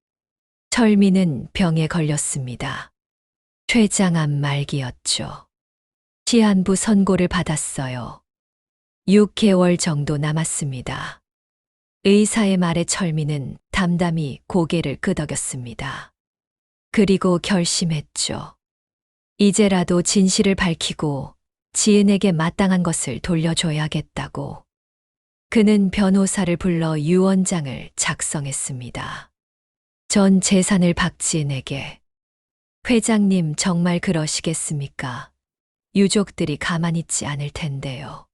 철민은 병에 걸렸습니다. 췌장암 말기였죠. 시한부 선고를 받았어요. 6개월 정도 남았습니다. 의사의 말에 철민은 담담히 고개를 끄덕였습니다. 그리고 결심했죠. 이제라도 진실을 밝히고 지은에게 마땅한 것을 돌려줘야겠다고. 그는 변호사를 불러 유언장을 작성했습니다. 전 재산을 박지은에게. 회장님 정말 그러시겠습니까? 유족들이 가만히 있지 않을 텐데요.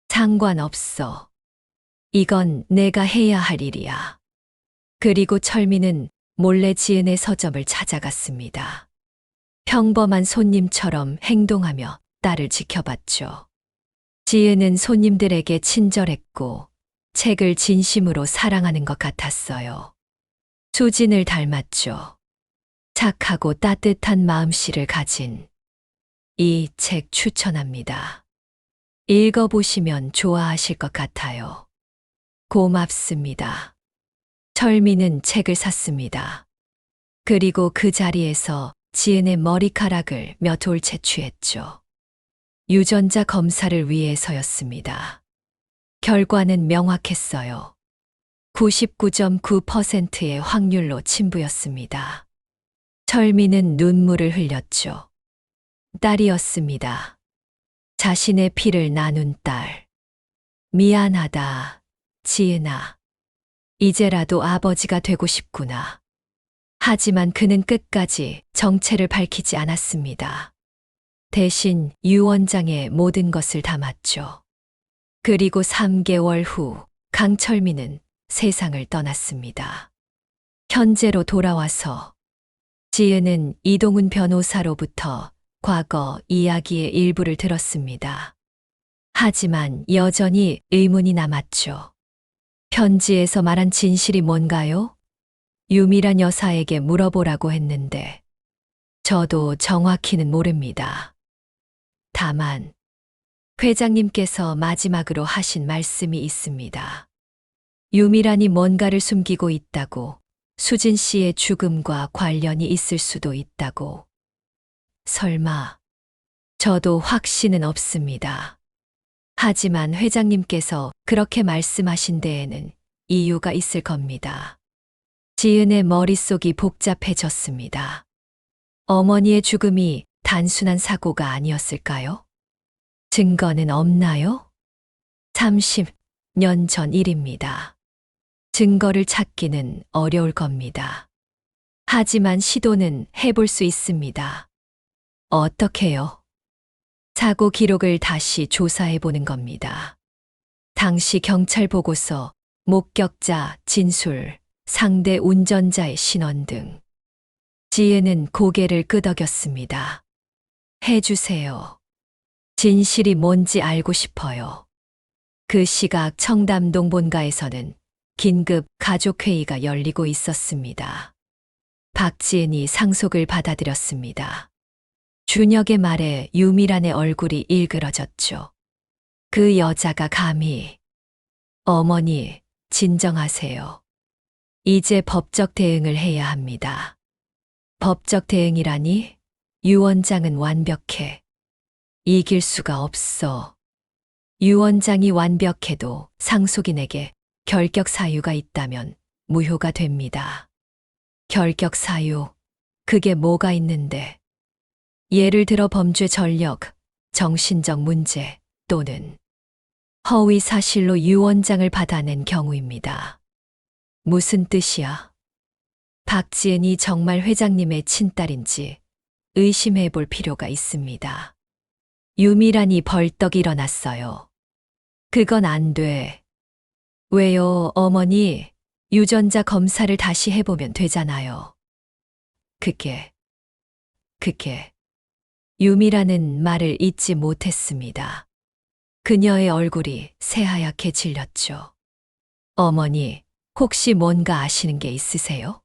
상관없어. 이건 내가 해야 할 일이야. 그리고 철민은 몰래 지은의 서점을 찾아갔습니다. 평범한 손님처럼 행동하며 딸을 지켜봤죠. 지은은 손님들에게 친절했고 책을 진심으로 사랑하는 것 같았어요. 수진을 닮았죠. 착하고 따뜻한 마음씨를 가진. 이 책 추천합니다. 읽어보시면 좋아하실 것 같아요. 고맙습니다. 철민은 책을 샀습니다. 그리고 그 자리에서 지은의 머리카락을 몇 올 채취했죠. 유전자 검사를 위해서였습니다. 결과는 명확했어요. 99.9%의 확률로 친부였습니다. 철민은 눈물을 흘렸죠. 딸이었습니다. 자신의 피를 나눈 딸. 미안하다, 지은아. 이제라도 아버지가 되고 싶구나. 하지만 그는 끝까지 정체를 밝히지 않았습니다. 대신 유언장에 모든 것을 담았죠. 그리고 3개월 후 강철민은 세상을 떠났습니다. 현재로 돌아와서 지은은 이동훈 변호사로부터 과거 이야기의 일부를 들었습니다. 하지만 여전히 의문이 남았죠. 편지에서 말한 진실이 뭔가요? 유미란 여사에게 물어보라고 했는데 저도 정확히는 모릅니다. 다만 회장님께서 마지막으로 하신 말씀이 있습니다. 유미란이 뭔가를 숨기고 있다고, 수진 씨의 죽음과 관련이 있을 수도 있다고. 설마, 저도 확신은 없습니다. 하지만 회장님께서 그렇게 말씀하신 데에는 이유가 있을 겁니다. 지은의 머릿속이 복잡해졌습니다. 어머니의 죽음이 단순한 사고가 아니었을까요? 증거는 없나요? 30년 전 일입니다. 증거를 찾기는 어려울 겁니다. 하지만 시도는 해볼 수 있습니다. 어떻게요? 사고 기록을 다시 조사해 보는 겁니다. 당시 경찰 보고서, 목격자 진술, 상대 운전자의 신원 등. 지혜는 고개를 끄덕였습니다. 해주세요. 진실이 뭔지 알고 싶어요. 그 시각 청담동 본가에서는 긴급 가족회의가 열리고 있었습니다. 박지은이 상속을 받아들였습니다. 준혁의 말에 유미란의 얼굴이 일그러졌죠. 그 여자가 감히. 어머니, 진정하세요. 이제 법적 대응을 해야 합니다. 법적 대응이라니? 유 원장은 완벽해. 이길 수가 없어. 유 원장이 완벽해도 상속인에게 결격 사유가 있다면 무효가 됩니다. 결격 사유, 그게 뭐가 있는데? 예를 들어 범죄 전력, 정신적 문제 또는 허위 사실로 유 원장을 받아낸 경우입니다. 무슨 뜻이야? 박지은이 정말 회장님의 친딸인지 의심해 볼 필요가 있습니다. 유미란이 벌떡 일어났어요. 그건 안 돼. 왜요, 어머니? 유전자 검사를 다시 해보면 되잖아요. 그게. 유미란은 말을 잇지 못했습니다. 그녀의 얼굴이 새하얗게 질렸죠. 어머니, 혹시 뭔가 아시는 게 있으세요?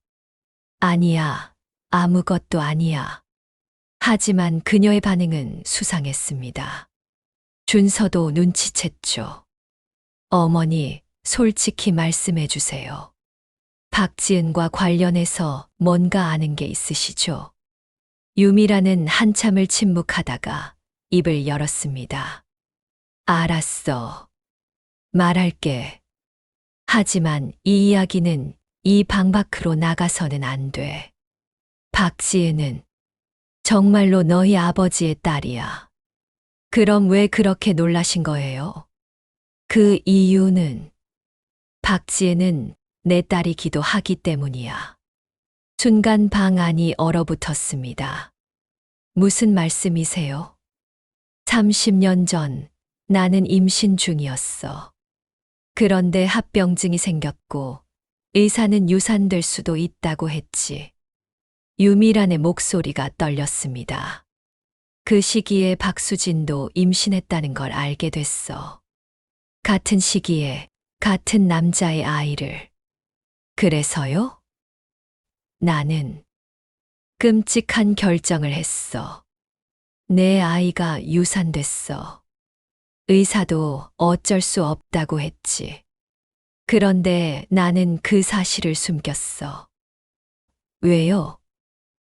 아니야, 아무것도 아니야. 하지만 그녀의 반응은 수상했습니다. 준서도 눈치챘죠. 어머니, 솔직히 말씀해 주세요. 박지은과 관련해서 뭔가 아는 게 있으시죠? 유미라는 한참을 침묵하다가 입을 열었습니다. 알았어. 말할게. 하지만 이 이야기는 이 방 밖으로 나가서는 안 돼. 박지은은 정말로 너희 아버지의 딸이야. 그럼 왜 그렇게 놀라신 거예요? 그 이유는 박지은은 내 딸이기도 하기 때문이야. 순간 방 안이 얼어붙었습니다. 무슨 말씀이세요? 30년 전 나는 임신 중이었어. 그런데 합병증이 생겼고 의사는 유산될 수도 있다고 했지. 유미란의 목소리가 떨렸습니다. 그 시기에 박수진도 임신했다는 걸 알게 됐어. 같은 시기에 같은 남자의 아이를. 그래서요? 나는 끔찍한 결정을 했어. 내 아이가 유산됐어. 의사도 어쩔 수 없다고 했지. 그런데 나는 그 사실을 숨겼어. 왜요?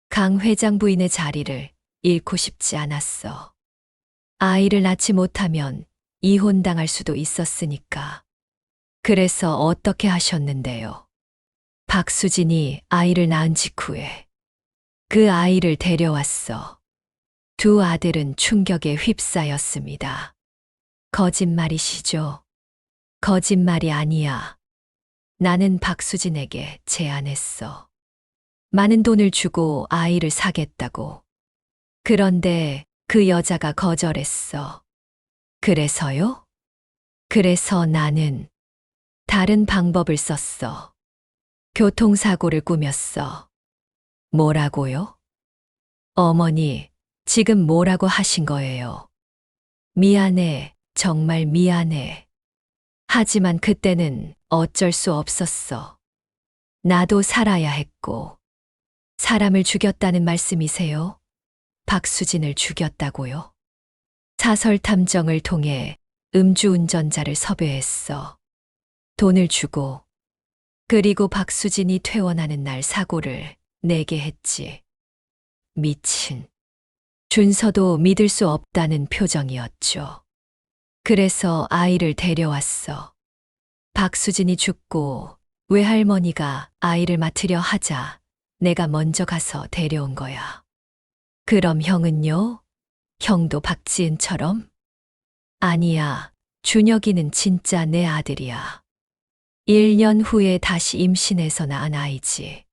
강 회장 부인의 자리를 잃고 싶지 않았어. 아이를 낳지 못하면 이혼당할 수도 있었으니까. 그래서 어떻게 하셨는데요? 박수진이 아이를 낳은 직후에 그 아이를 데려왔어. 두 아들은 충격에 휩싸였습니다. 거짓말이시죠? 거짓말이 아니야. 나는 박수진에게 제안했어. 많은 돈을 주고 아이를 사겠다고. 그런데 그 여자가 거절했어. 그래서요? 그래서 나는 다른 방법을 썼어. 교통사고를 꾸몄어. 뭐라고요? 어머니, 지금 뭐라고 하신 거예요? 미안해, 정말 미안해. 하지만 그때는 어쩔 수 없었어. 나도 살아야 했고. 사람을 죽였다는 말씀이세요? 박수진을 죽였다고요? 사설 탐정을 통해 음주운전자를 섭외했어. 돈을 주고. 그리고 박수진이 퇴원하는 날 사고를 내게 했지. 미친. 준서도 믿을 수 없다는 표정이었죠. 그래서 아이를 데려왔어. 박수진이 죽고 외할머니가 아이를 맡으려 하자 내가 먼저 가서 데려온 거야. 그럼 형은요? 형도 박지은처럼? 아니야. 준혁이는 진짜 내 아들이야. 1년 후에 다시 임신해서 낳은 아이지.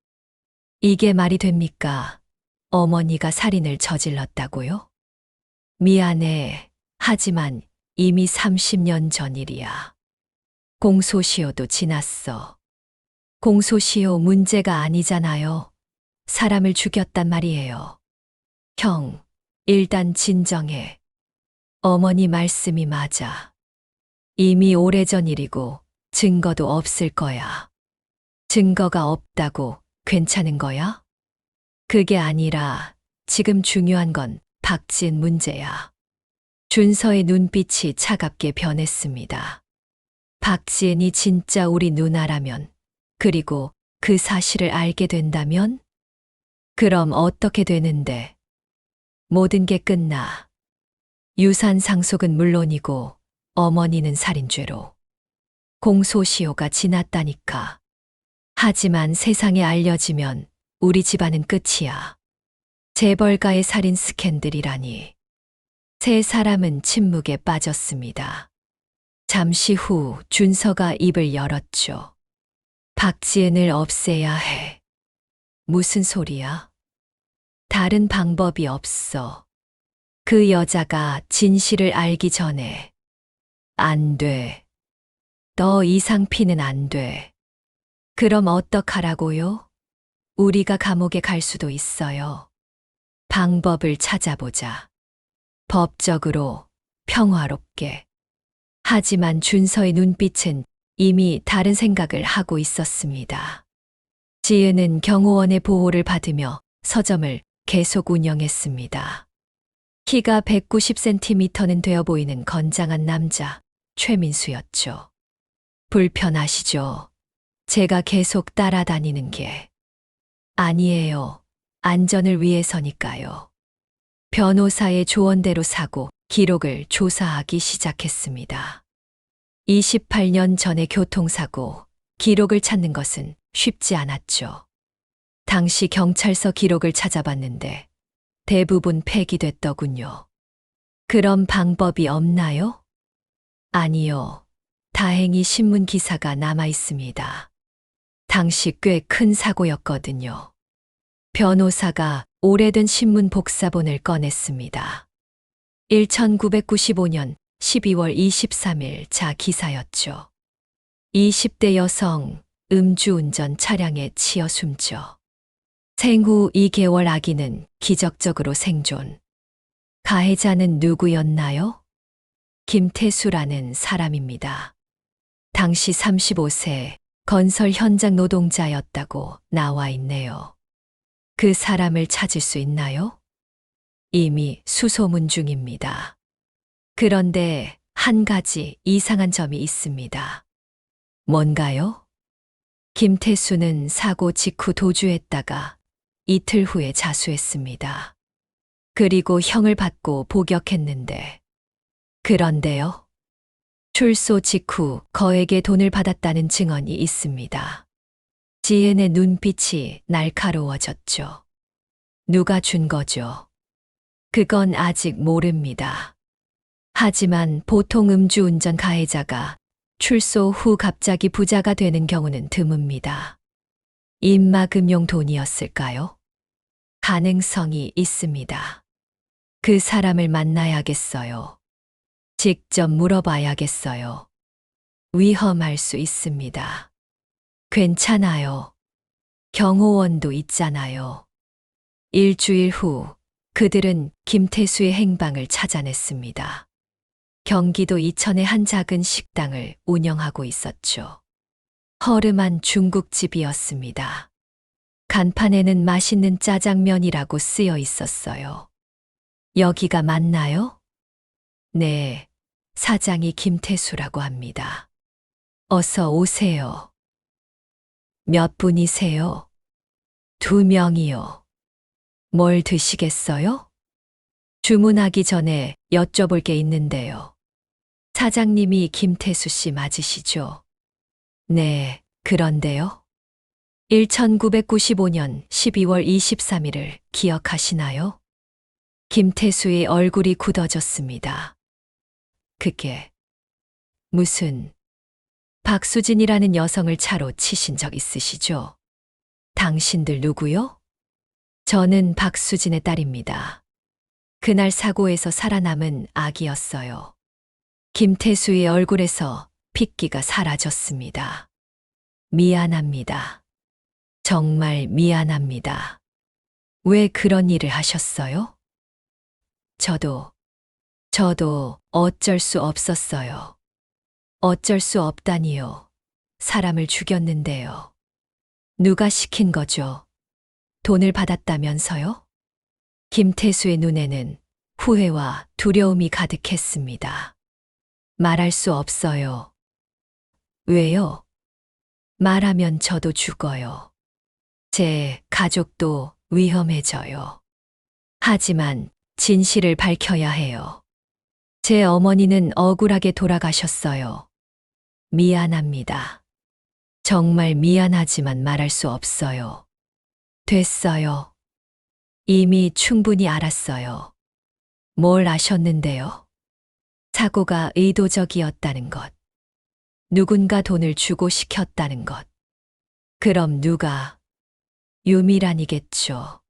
이게 말이 됩니까? 어머니가 살인을 저질렀다고요? 미안해. 하지만 이미 30년 전 일이야. 공소시효도 지났어. 공소시효 문제가 아니잖아요. 사람을 죽였단 말이에요. 형, 일단 진정해. 어머니 말씀이 맞아. 이미 오래전 일이고 증거도 없을 거야. 증거가 없다고 괜찮은 거야? 그게 아니라 지금 중요한 건 박지은 문제야. 준서의 눈빛이 차갑게 변했습니다. 박지은이 진짜 우리 누나라면, 그리고 그 사실을 알게 된다면? 그럼 어떻게 되는데? 모든 게 끝나. 유산 상속은 물론이고 어머니는 살인죄로. 공소시효가 지났다니까. 하지만 세상에 알려지면 우리 집안은 끝이야. 재벌가의 살인 스캔들이라니. 세 사람은 침묵에 빠졌습니다. 잠시 후 준서가 입을 열었죠. 박지은을 없애야 해. 무슨 소리야? 다른 방법이 없어. 그 여자가 진실을 알기 전에. 안 돼. 더 이상 피는 안 돼. 그럼 어떡하라고요? 우리가 감옥에 갈 수도 있어요. 방법을 찾아보자. 법적으로, 평화롭게. 하지만 준서의 눈빛은 이미 다른 생각을 하고 있었습니다. 지은은 경호원의 보호를 받으며 서점을 계속 운영했습니다. 키가 190cm는 되어 보이는 건장한 남자, 최민수였죠. 불편하시죠? 제가 계속 따라다니는 게. 아니에요. 안전을 위해서니까요. 변호사의 조언대로 사고 기록을 조사하기 시작했습니다. 28년 전의 교통사고, 기록을 찾는 것은 쉽지 않았죠. 당시 경찰서 기록을 찾아봤는데 대부분 폐기됐더군요. 그럼 방법이 없나요? 아니요. 다행히 신문 기사가 남아 있습니다. 당시 꽤 큰 사고였거든요. 변호사가 오래된 신문 복사본을 꺼냈습니다. 1995년 12월 23일 자 기사였죠. 20대 여성 음주운전 차량에 치여 숨져. 생후 2개월 아기는 기적적으로 생존. 가해자는 누구였나요? 김태수라는 사람입니다. 당시 35세 건설 현장 노동자였다고 나와 있네요. 그 사람을 찾을 수 있나요? 이미 수소문 중입니다. 그런데 한 가지 이상한 점이 있습니다. 뭔가요? 김태수는 사고 직후 도주했다가 이틀 후에 자수했습니다. 그리고 형을 받고 복역했는데. 그런데요? 출소 직후 거액의 돈을 받았다는 증언이 있습니다. 지은의 눈빛이 날카로워졌죠. 누가 준 거죠? 그건 아직 모릅니다. 하지만 보통 음주운전 가해자가 출소 후 갑자기 부자가 되는 경우는 드뭅니다. 입막음용 돈이었을까요? 가능성이 있습니다. 그 사람을 만나야겠어요. 직접 물어봐야겠어요. 위험할 수 있습니다. 괜찮아요. 경호원도 있잖아요. 일주일 후 그들은 김태수의 행방을 찾아냈습니다. 경기도 이천의 한 작은 식당을 운영하고 있었죠. 허름한 중국집이었습니다. 간판에는 맛있는 짜장면이라고 쓰여 있었어요. 여기가 맞나요? 네, 사장이 김태수라고 합니다. 어서 오세요. 몇 분이세요? 2명이요. 뭘 드시겠어요? 주문하기 전에 여쭤볼 게 있는데요. 사장님이 김태수 씨 맞으시죠? 네, 그런데요. 1995년 12월 23일을 기억하시나요? 김태수의 얼굴이 굳어졌습니다. 그게 무슨 박수진이라는 여성을 차로 치신 적 있으시죠? 당신들 누구요? 저는 박수진의 딸입니다. 그날 사고에서 살아남은 아기였어요. 김태수의 얼굴에서 핏기가 사라졌습니다. 미안합니다. 정말 미안합니다. 왜 그런 일을 하셨어요? 저도 어쩔 수 없었어요. 어쩔 수 없다니요. 사람을 죽였는데요. 누가 시킨 거죠? 돈을 받았다면서요? 김태수의 눈에는 후회와 두려움이 가득했습니다. 말할 수 없어요. 왜요? 말하면 저도 죽어요. 제 가족도 위험해져요. 하지만 진실을 밝혀야 해요. 제 어머니는 억울하게 돌아가셨어요. 미안합니다. 정말 미안하지만 말할 수 없어요. 됐어요. 이미 충분히 알았어요. 뭘 아셨는데요? 사고가 의도적이었다는 것. 누군가 돈을 주고 시켰다는 것. 그럼 누가? 유미란이겠죠.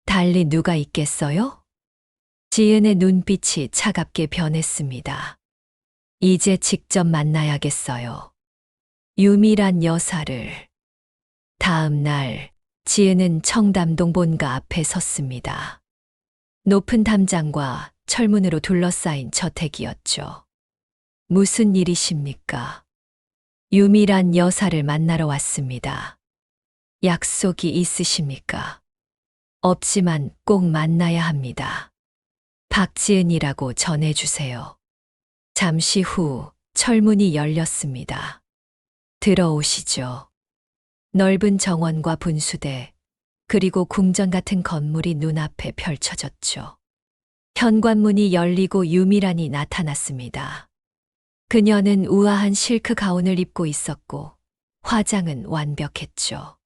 달리 누가 있겠어요? 지은의 눈빛이 차갑게 변했습니다. 이제 직접 만나야겠어요. 유미란 여사를. 다음 날, 지은은 청담동 본가 앞에 섰습니다. 높은 담장과 철문으로 둘러싸인 저택이었죠. 무슨 일이십니까? 유미란 여사를 만나러 왔습니다. 약속이 있으십니까? 없지만 꼭 만나야 합니다. 박지은이라고 전해주세요. 잠시 후 철문이 열렸습니다. 들어오시죠. 넓은 정원과 분수대, 그리고 궁전 같은 건물이 눈앞에 펼쳐졌죠. 현관문이 열리고 유미란이 나타났습니다. 그녀는 우아한 실크 가운을 입고 있었고 화장은 완벽했죠.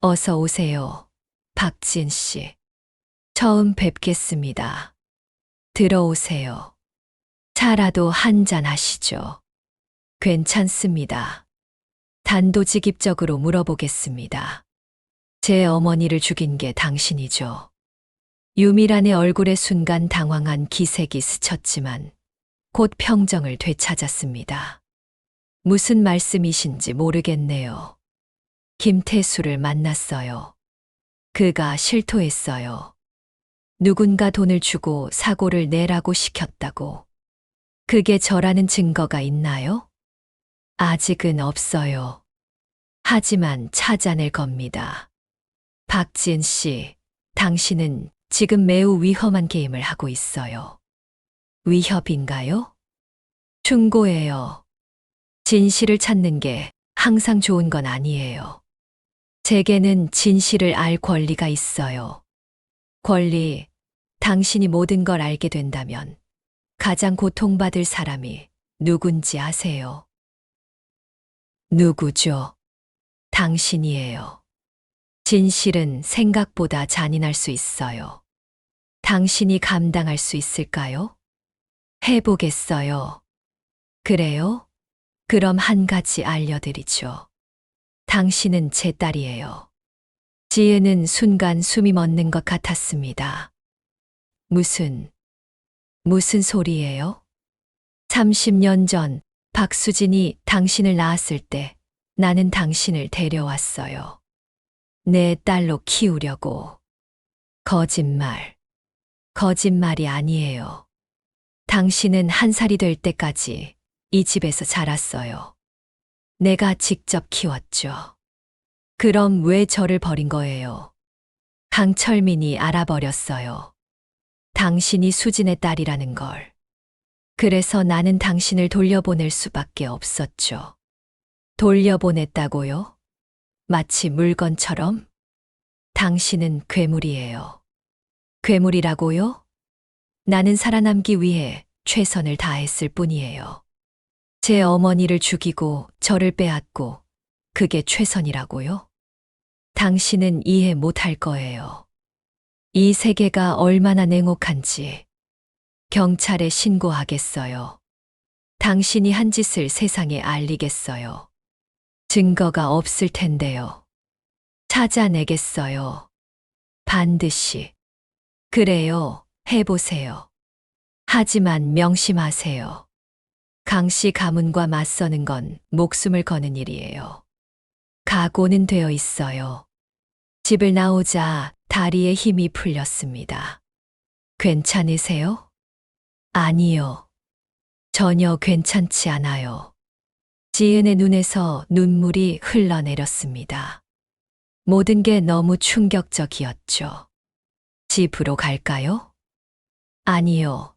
어서 오세요, 박지은 씨. 처음 뵙겠습니다. 들어오세요. 차라도 한잔 하시죠. 괜찮습니다. 단도직입적으로 물어보겠습니다. 제 어머니를 죽인 게 당신이죠. 유미란의 얼굴에 순간 당황한 기색이 스쳤지만 곧 평정을 되찾았습니다. 무슨 말씀이신지 모르겠네요. 김태수를 만났어요. 그가 실토했어요. 누군가 돈을 주고 사고를 내라고 시켰다고. 그게 저라는 증거가 있나요? 아직은 없어요. 하지만 찾아낼 겁니다. 박지은 씨, 당신은 지금 매우 위험한 게임을 하고 있어요. 위협인가요? 충고예요. 진실을 찾는 게 항상 좋은 건 아니에요. 제게는 진실을 알 권리가 있어요. 권리, 당신이 모든 걸 알게 된다면 가장 고통받을 사람이 누군지 아세요? 누구죠? 당신이에요. 진실은 생각보다 잔인할 수 있어요. 당신이 감당할 수 있을까요? 해보겠어요. 그래요? 그럼 한 가지 알려드리죠. 당신은 제 딸이에요. 지혜는 순간 숨이 멎는 것 같았습니다. 무슨 소리예요? 30년 전 박수진이 당신을 낳았을 때 나는 당신을 데려왔어요. 내 딸로 키우려고. 거짓말이 아니에요. 당신은 1살이 될 때까지 이 집에서 자랐어요. 내가 직접 키웠죠. 그럼 왜 저를 버린 거예요? 강철민이 알아버렸어요. 당신이 수진의 딸이라는 걸. 그래서 나는 당신을 돌려보낼 수밖에 없었죠. 돌려보냈다고요? 마치 물건처럼? 당신은 괴물이에요. 괴물이라고요? 나는 살아남기 위해 최선을 다했을 뿐이에요. 제 어머니를 죽이고 저를 빼앗고 그게 최선이라고요? 당신은 이해 못할 거예요. 이 세계가 얼마나 냉혹한지 경찰에 신고하겠어요. 당신이 한 짓을 세상에 알리겠어요. 증거가 없을 텐데요. 찾아내겠어요. 반드시. 그래요. 해보세요. 하지만 명심하세요. 강씨 가문과 맞서는 건 목숨을 거는 일이에요. 각오는 되어 있어요. 집을 나오자 다리에 힘이 풀렸습니다. 괜찮으세요? 아니요. 전혀 괜찮지 않아요. 지은의 눈에서 눈물이 흘러내렸습니다. 모든 게 너무 충격적이었죠. 집으로 갈까요? 아니요.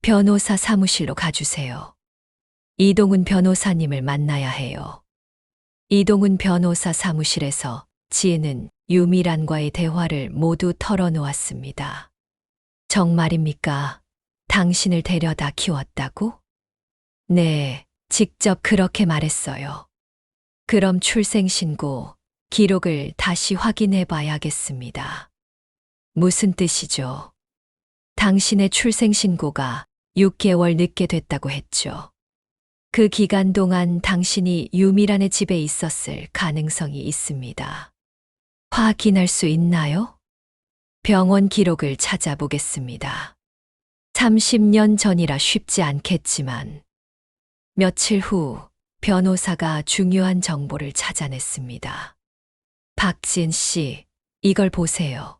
변호사 사무실로 가주세요. 이동훈 변호사님을 만나야 해요. 이동훈 변호사 사무실에서 지은은 유미란과의 대화를 모두 털어놓았습니다. 정말입니까? 당신을 데려다 키웠다고? 네, 직접 그렇게 말했어요. 그럼 출생신고 기록을 다시 확인해 봐야겠습니다. 무슨 뜻이죠? 당신의 출생신고가 6개월 늦게 됐다고 했죠. 그 기간 동안 당신이 유미란의 집에 있었을 가능성이 있습니다. 확인할 수 있나요? 병원 기록을 찾아보겠습니다. 30년 전이라 쉽지 않겠지만 며칠 후 변호사가 중요한 정보를 찾아냈습니다. 박지은 씨, 이걸 보세요.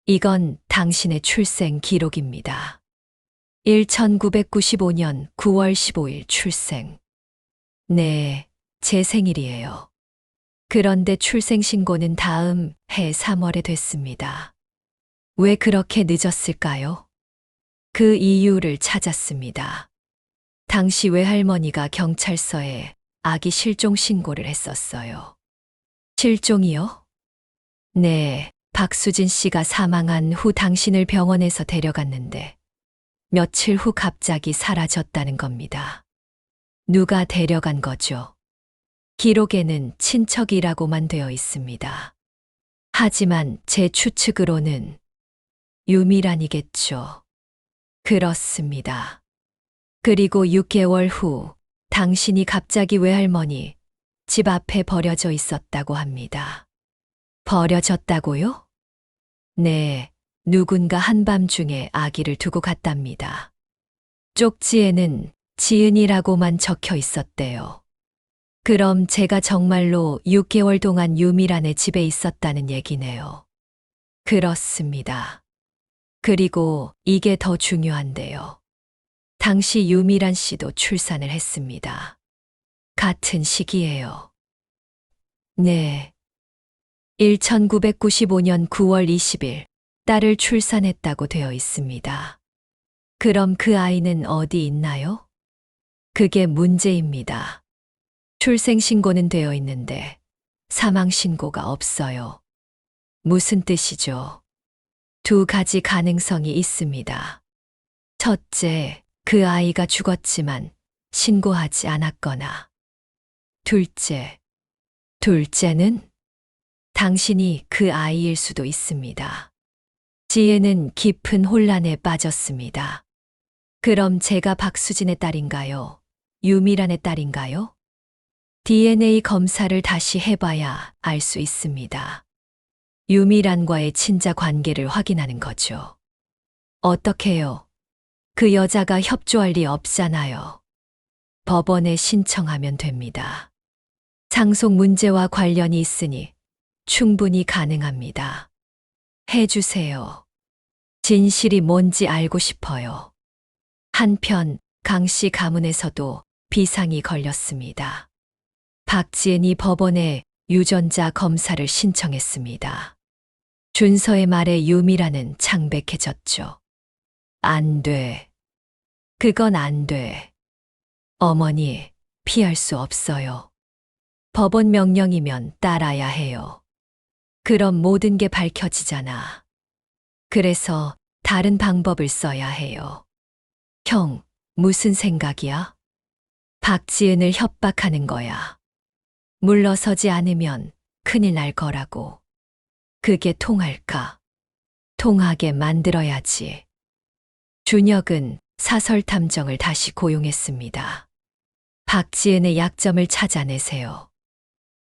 이건 당신의 출생 기록입니다. 1995년 9월 15일 출생. 네, 제 생일이에요. 그런데 출생신고는 다음 해 3월에 됐습니다. 왜 그렇게 늦었을까요? 그 이유를 찾았습니다. 당시 외할머니가 경찰서에 아기 실종 신고를 했었어요. 실종이요? 네, 박수진 씨가 사망한 후 당신을 병원에서 데려갔는데 며칠 후 갑자기 사라졌다는 겁니다. 누가 데려간 거죠? 기록에는 친척이라고만 되어 있습니다. 하지만 제 추측으로는 유미란이겠죠. 그렇습니다. 그리고 6개월 후 당신이 갑자기 외할머니 집 앞에 버려져 있었다고 합니다. 버려졌다고요? 네, 누군가 한밤중에 아기를 두고 갔답니다. 쪽지에는 지은이라고만 적혀 있었대요. 그럼 제가 정말로 6개월 동안 유미란의 집에 있었다는 얘기네요. 그렇습니다. 그리고 이게 더 중요한데요. 당시 유미란 씨도 출산을 했습니다. 같은 시기예요. 네. 1995년 9월 20일 딸을 출산했다고 되어 있습니다. 그럼 그 아이는 어디 있나요? 그게 문제입니다. 출생신고는 되어 있는데 사망신고가 없어요. 무슨 뜻이죠? 두 가지 가능성이 있습니다. 첫째, 그 아이가 죽었지만 신고하지 않았거나. 둘째는 당신이 그 아이일 수도 있습니다. 지혜는 깊은 혼란에 빠졌습니다. 그럼 제가 박수진의 딸인가요? 유미란의 딸인가요? DNA 검사를 다시 해봐야 알 수 있습니다. 유미란과의 친자 관계를 확인하는 거죠. 어떻게요? 그 여자가 협조할 리 없잖아요. 법원에 신청하면 됩니다. 상속 문제와 관련이 있으니 충분히 가능합니다. 해주세요. 진실이 뭔지 알고 싶어요. 한편 강씨 가문에서도 비상이 걸렸습니다. 박지은이 법원에 유전자 검사를 신청했습니다. 준서의 말에 유미란은 창백해졌죠. 안 돼. 그건 안 돼. 어머니, 피할 수 없어요. 법원 명령이면 따라야 해요. 그럼 모든 게 밝혀지잖아. 그래서 다른 방법을 써야 해요. 형, 무슨 생각이야? 박지은을 협박하는 거야. 물러서지 않으면 큰일 날 거라고. 그게 통할까? 통하게 만들어야지. 준혁은 사설 탐정을 다시 고용했습니다. 박지은의 약점을 찾아내세요.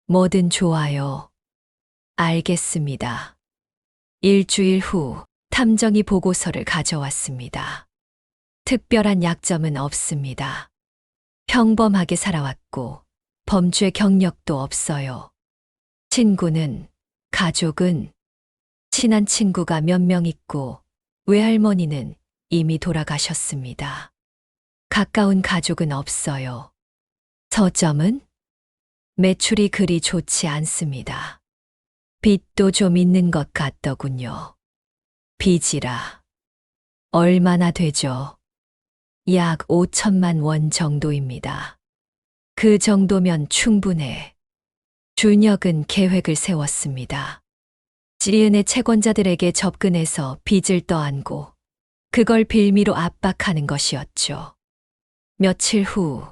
뭐든 좋아요. 알겠습니다. 일주일 후 탐정이 보고서를 가져왔습니다. 특별한 약점은 없습니다. 평범하게 살아왔고 범죄 경력도 없어요. 친구는, 가족은, 친한 친구가 몇 명 있고 외할머니는 이미 돌아가셨습니다. 가까운 가족은 없어요. 서점은 매출이 그리 좋지 않습니다. 빚도 좀 있는 것 같더군요. 빚이라 얼마나 되죠? 약 5천만 원 정도입니다. 그 정도면 충분해. 준혁은 계획을 세웠습니다. 지은의 채권자들에게 접근해서 빚을 떠안고 그걸 빌미로 압박하는 것이었죠. 며칠 후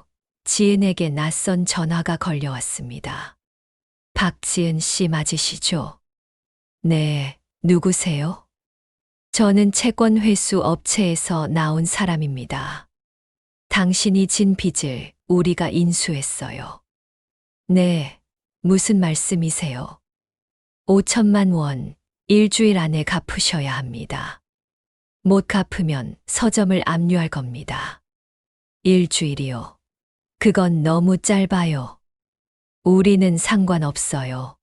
지은에게 낯선 전화가 걸려왔습니다. 박지은 씨 맞으시죠? 네, 누구세요? 저는 채권 회수 업체에서 나온 사람입니다. 당신이 진 빚을 우리가 인수했어요. 네, 무슨 말씀이세요? 5천만 원 일주일 안에 갚으셔야 합니다. 못 갚으면 서점을 압류할 겁니다. 일주일이요. 그건 너무 짧아요. 우리는 상관없어요.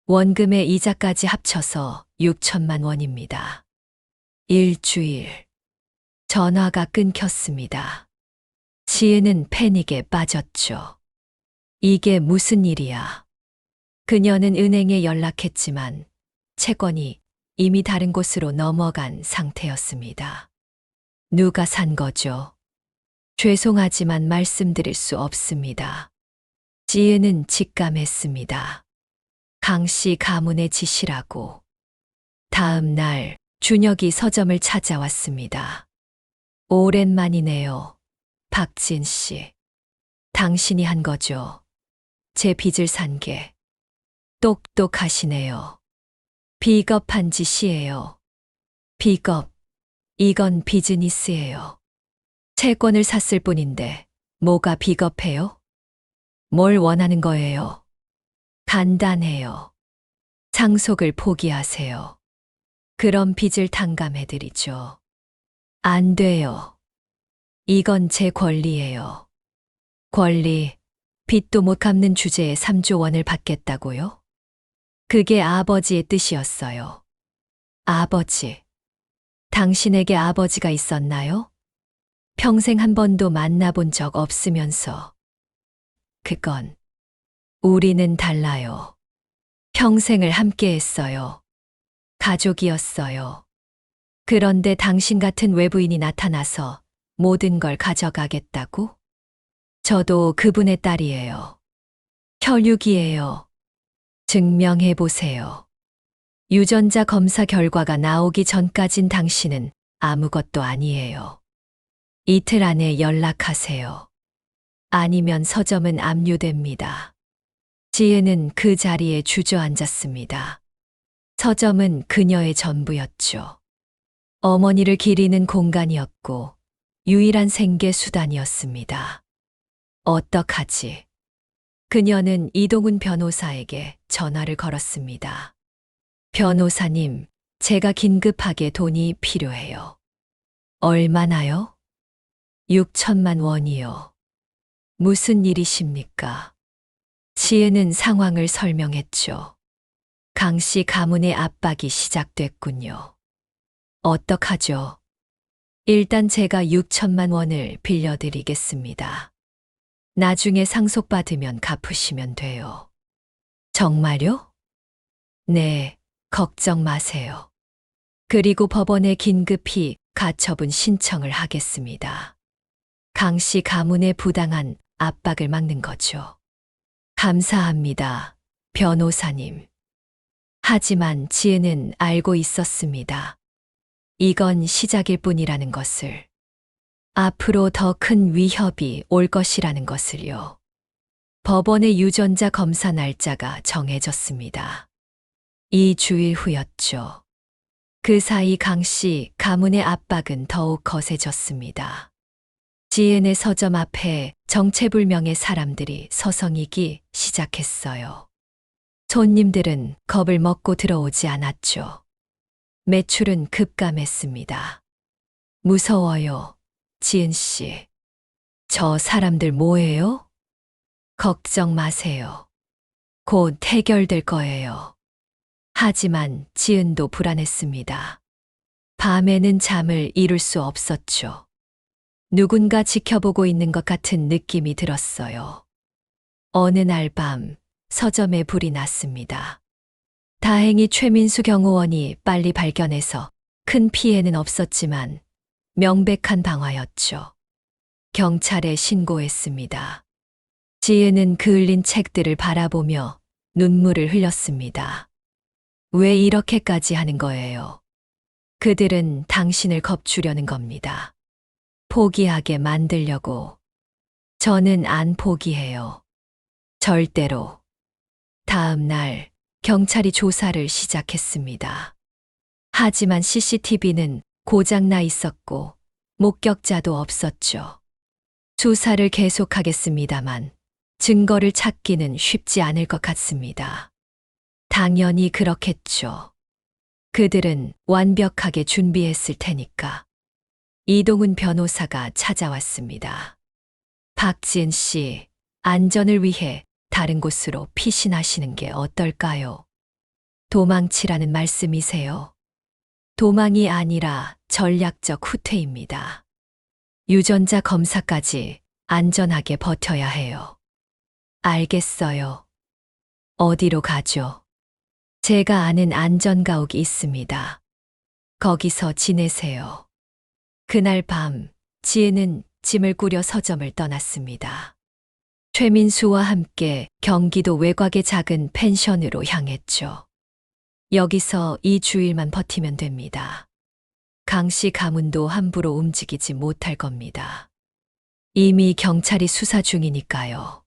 원금의 이자까지 합쳐서 6천만 원입니다. 일주일. 전화가 끊겼습니다. 지은은 패닉에 빠졌죠. 이게 무슨 일이야? 그녀는 은행에 연락했지만 채권이 이미 다른 곳으로 넘어간 상태였습니다. 누가 산 거죠? 죄송하지만 말씀드릴 수 없습니다. 지은은 직감했습니다. 강 씨 가문의 짓이라고. 다음 날 준혁이 서점을 찾아왔습니다. 오랜만이네요. 박지은 씨. 당신이 한 거죠. 제 빚을 산 게. 똑똑하시네요. 비겁한 짓이에요. 비겁. 이건 비즈니스예요. 채권을 샀을 뿐인데 뭐가 비겁해요? 뭘 원하는 거예요? 간단해요. 상속을 포기하세요. 그럼 빚을 탕감해드리죠. 안 돼요. 이건 제 권리예요. 권리, 빚도 못 갚는 주제에 3조 원을 받겠다고요? 그게 아버지의 뜻이었어요. 아버지. 당신에게 아버지가 있었나요? 평생 한 번도 만나본 적 없으면서. 그건 우리는 달라요. 평생을 함께 했어요. 가족이었어요. 그런데 당신 같은 외부인이 나타나서 모든 걸 가져가겠다고? 저도 그분의 딸이에요. 혈육이에요. 증명해 보세요. 유전자 검사 결과가 나오기 전까진 당신은 아무것도 아니에요. 이틀 안에 연락하세요. 아니면 서점은 압류됩니다. 지혜는 그 자리에 주저앉았습니다. 서점은 그녀의 전부였죠. 어머니를 기리는 공간이었고 유일한 생계 수단이었습니다. 어떡하지? 그녀는 이동훈 변호사에게 전화를 걸었습니다. 변호사님, 제가 긴급하게 돈이 필요해요. 얼마나요? 6천만 원이요. 무슨 일이십니까? 지혜는 상황을 설명했죠. 강 씨 가문의 압박이 시작됐군요. 어떡하죠? 일단 제가 6천만 원을 빌려드리겠습니다. 나중에 상속받으면 갚으시면 돼요. 정말요? 네, 걱정 마세요. 그리고 법원에 긴급히 가처분 신청을 하겠습니다. 강 씨 가문의 부당한 압박을 막는 거죠. 감사합니다, 변호사님. 하지만 지혜는 알고 있었습니다. 이건 시작일 뿐이라는 것을. 앞으로 더 큰 위협이 올 것이라는 것을요. 법원의 유전자 검사 날짜가 정해졌습니다. 2주일 후였죠. 그 사이 강 씨 가문의 압박은 더욱 거세졌습니다. 지은의 서점 앞에 정체불명의 사람들이 서성이기 시작했어요. 손님들은 겁을 먹고 들어오지 않았죠. 매출은 급감했습니다. 무서워요, 지은 씨. 저 사람들 뭐예요? 걱정 마세요. 곧 해결될 거예요. 하지만 지은도 불안했습니다. 밤에는 잠을 이룰 수 없었죠. 누군가 지켜보고 있는 것 같은 느낌이 들었어요. 어느 날 밤 서점에 불이 났습니다. 다행히 최민수 경호원이 빨리 발견해서 큰 피해는 없었지만 명백한 방화였죠. 경찰에 신고했습니다. 지은은 그을린 책들을 바라보며 눈물을 흘렸습니다. 왜 이렇게까지 하는 거예요? 그들은 당신을 겁주려는 겁니다. 포기하게 만들려고. 저는 안 포기해요. 절대로. 다음 날 경찰이 조사를 시작했습니다. 하지만 CCTV는 고장나 있었고 목격자도 없었죠. 수사를 계속하겠습니다만 증거를 찾기는 쉽지 않을 것 같습니다. 당연히 그렇겠죠. 그들은 완벽하게 준비했을 테니까. 이동훈 변호사가 찾아왔습니다. 박지은 씨, 안전을 위해 다른 곳으로 피신하시는 게 어떨까요? 도망치라는 말씀이세요? 도망이 아니라 전략적 후퇴입니다. 유전자 검사까지 안전하게 버텨야 해요. 알겠어요. 어디로 가죠? 제가 아는 안전가옥이 있습니다. 거기서 지내세요. 그날 밤 지은은 짐을 꾸려 서점을 떠났습니다. 최민수와 함께 경기도 외곽의 작은 펜션으로 향했죠. 여기서 2주일만 버티면 됩니다. 강 씨 가문도 함부로 움직이지 못할 겁니다. 이미 경찰이 수사 중이니까요.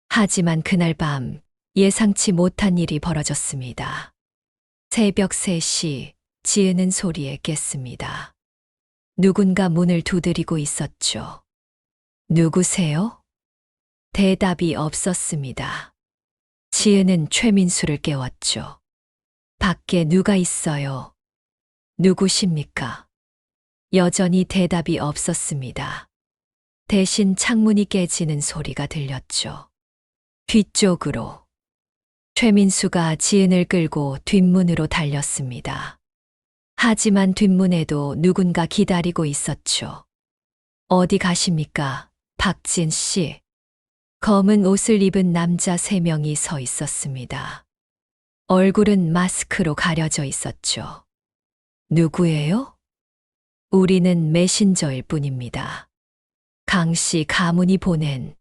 하지만 그날 밤 예상치 못한 일이 벌어졌습니다. 새벽 3시 지은은 소리에 깼습니다. 누군가 문을 두드리고 있었죠. 누구세요? 대답이 없었습니다. 지은은 최민수를 깨웠죠. 밖에 누가 있어요? 누구십니까? 여전히 대답이 없었습니다. 대신 창문이 깨지는 소리가 들렸죠. 뒤쪽으로. 최민수가 지은을 끌고 뒷문으로 달렸습니다. 하지만 뒷문에도 누군가 기다리고 있었죠. 어디 가십니까, 박지은 씨? 검은 옷을 입은 남자 3명이 서 있었습니다. 얼굴은 마스크로 가려져 있었죠. 누구예요? 우리는 메신저일 뿐입니다. 강 씨 가문이 보낸.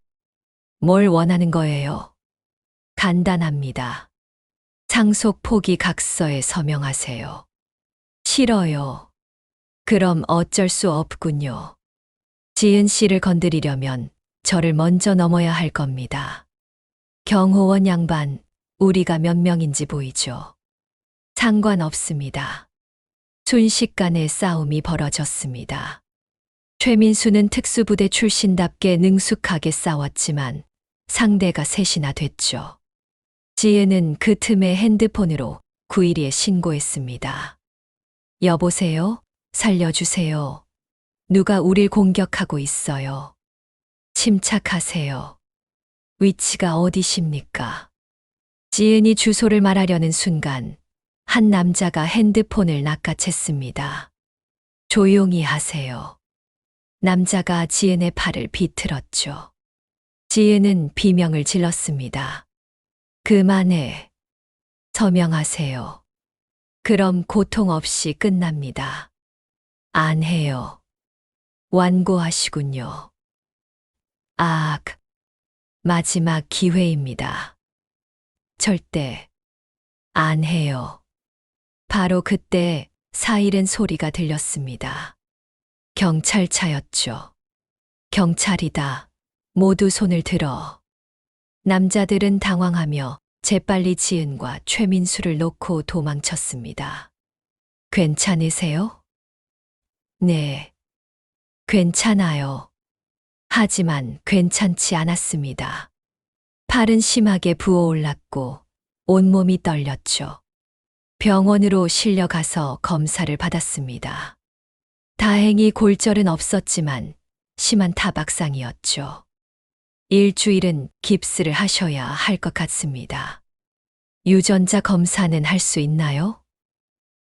뭘 원하는 거예요? 간단합니다. 상속 포기 각서에 서명하세요. 싫어요. 그럼 어쩔 수 없군요. 지은 씨를 건드리려면 저를 먼저 넘어야 할 겁니다. 경호원 양반, 우리가 몇 명인지 보이죠? 상관없습니다. 순식간에 싸움이 벌어졌습니다. 최민수는 특수부대 출신답게 능숙하게 싸웠지만 상대가 셋이나 됐죠. 지은은 그 틈에 핸드폰으로 912에 신고했습니다. 여보세요? 살려주세요. 누가 우릴 공격하고 있어요. 침착하세요. 위치가 어디십니까? 지은이 주소를 말하려는 순간 한 남자가 핸드폰을 낚아챘습니다. 조용히 하세요. 남자가 지은의 팔을 비틀었죠. 지은은 비명을 질렀습니다. 그만해. 서명하세요. 그럼 고통 없이 끝납니다. 안 해요. 완고하시군요. 마지막 기회입니다. 절대 안 해요. 바로 그때 사이렌 소리가 들렸습니다. 경찰차였죠. 경찰이다. 모두 손을 들어. 남자들은 당황하며 재빨리 지은과 최민수를 놓고 도망쳤습니다. 괜찮으세요? 네, 괜찮아요. 하지만 괜찮지 않았습니다. 팔은 심하게 부어올랐고 온몸이 떨렸죠. 병원으로 실려가서 검사를 받았습니다. 다행히 골절은 없었지만 심한 타박상이었죠. 일주일은 깁스를 하셔야 할 것 같습니다. 유전자 검사는 할 수 있나요?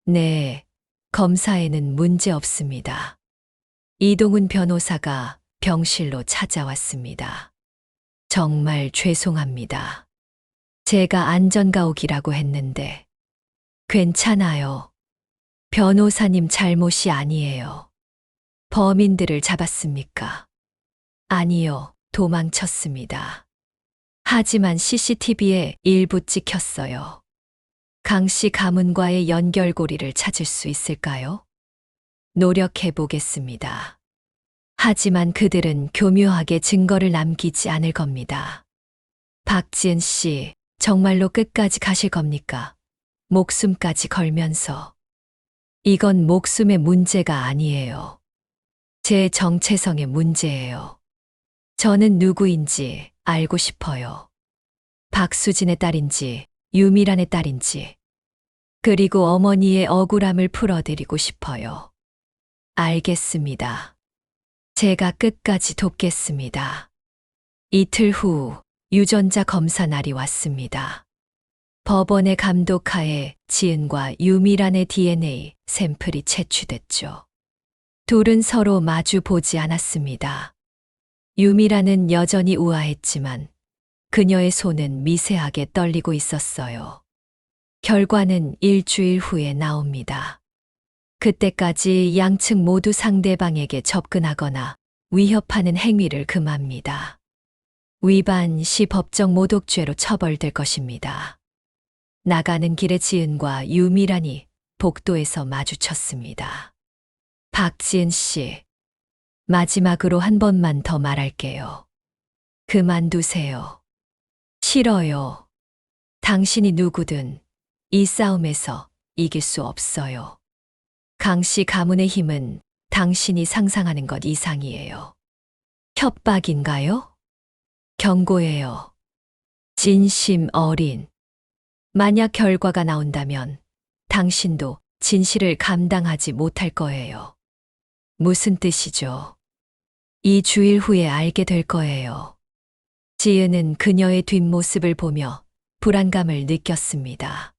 네, 검사에는 문제 없습니다. 이동훈 변호사가 병실로 찾아왔습니다. 정말 죄송합니다. 제가 안전가옥이라고 했는데. 괜찮아요. 변호사님 잘못이 아니에요. 범인들을 잡았습니까? 아니요, 도망쳤습니다. 하지만 CCTV에 일부 찍혔어요. 강 씨 가문과의 연결고리를 찾을 수 있을까요? 노력해 보겠습니다. 하지만 그들은 교묘하게 증거를 남기지 않을 겁니다. 박지은 씨, 정말로 끝까지 가실 겁니까? 목숨까지 걸면서. 이건 목숨의 문제가 아니에요. 제 정체성의 문제예요. 저는 누구인지 알고 싶어요. 박수진의 딸인지, 유미란의 딸인지, 그리고 어머니의 억울함을 풀어드리고 싶어요. 알겠습니다. 제가 끝까지 돕겠습니다. 이틀 후 유전자 검사 날이 왔습니다. 법원의 감독하에 지은과 유미란의 DNA 샘플이 채취됐죠. 둘은 서로 마주 보지 않았습니다. 유미란은 여전히 우아했지만 그녀의 손은 미세하게 떨리고 있었어요. 결과는 일주일 후에 나옵니다. 그때까지 양측 모두 상대방에게 접근하거나 위협하는 행위를 금합니다. 위반 시 법정 모독죄로 처벌될 것입니다. 나가는 길에 지은과 유미란이 복도에서 마주쳤습니다. 박지은 씨, 마지막으로 한 번만 더 말할게요. 그만두세요. 싫어요. 당신이 누구든 이 싸움에서 이길 수 없어요. 강 씨 가문의 힘은 당신이 상상하는 것 이상이에요. 협박인가요? 경고예요. 진심 어린. 만약 결과가 나온다면 당신도 진실을 감당하지 못할 거예요. 무슨 뜻이죠? 2주일 후에 알게 될 거예요. 지은은 그녀의 뒷모습을 보며 불안감을 느꼈습니다.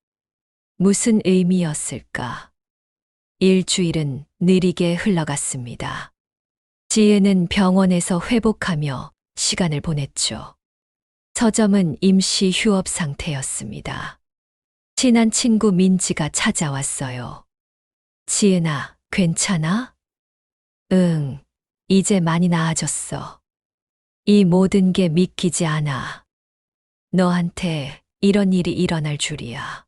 무슨 의미였을까? 일주일은 느리게 흘러갔습니다. 지은은 병원에서 회복하며 시간을 보냈죠. 서점은 임시 휴업 상태였습니다. 친한 친구 민지가 찾아왔어요. 지은아, 괜찮아? 응, 이제 많이 나아졌어. 이 모든 게 믿기지 않아. 너한테 이런 일이 일어날 줄이야.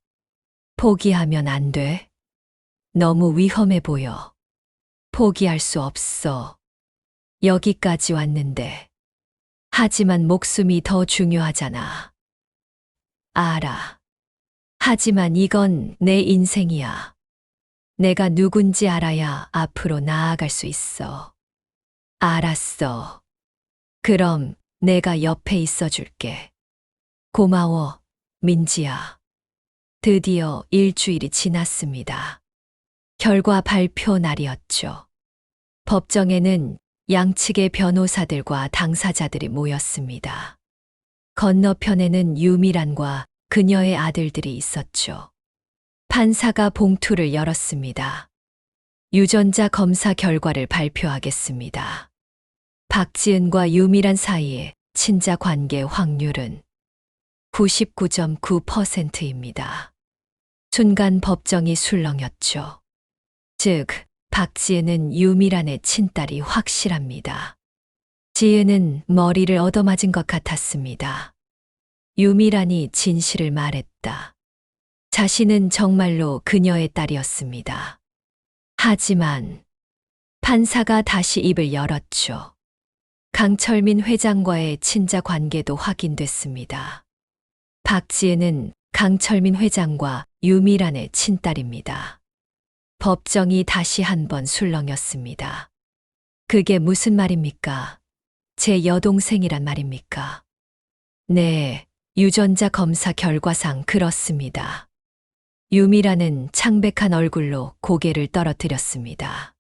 포기하면 안 돼. 너무 위험해 보여. 포기할 수 없어. 여기까지 왔는데. 하지만 목숨이 더 중요하잖아. 알아. 하지만 이건 내 인생이야. 내가 누군지 알아야 앞으로 나아갈 수 있어. 알았어. 그럼 내가 옆에 있어 줄게. 고마워, 민지야. 드디어 일주일이 지났습니다. 결과 발표 날이었죠. 법정에는 양측의 변호사들과 당사자들이 모였습니다. 건너편에는 유미란과 그녀의 아들들이 있었죠. 판사가 봉투를 열었습니다. 유전자 검사 결과를 발표하겠습니다. 박지은과 유미란 사이의 친자 관계 확률은 99.9%입니다. 순간 법정이 술렁였죠. 즉, 박지은은 유미란의 친딸이 확실합니다. 지은은 머리를 얻어맞은 것 같았습니다. 유미란이 진실을 말했다. 자신은 정말로 그녀의 딸이었습니다. 하지만 판사가 다시 입을 열었죠. 강철민 회장과의 친자 관계도 확인됐습니다. 박지은은 강철민 회장과 유미란의 친딸입니다. 법정이 다시 한번 술렁였습니다. 그게 무슨 말입니까? 제 여동생이란 말입니까? 네, 유전자 검사 결과상 그렇습니다. 유미라는 창백한 얼굴로 고개를 떨어뜨렸습니다.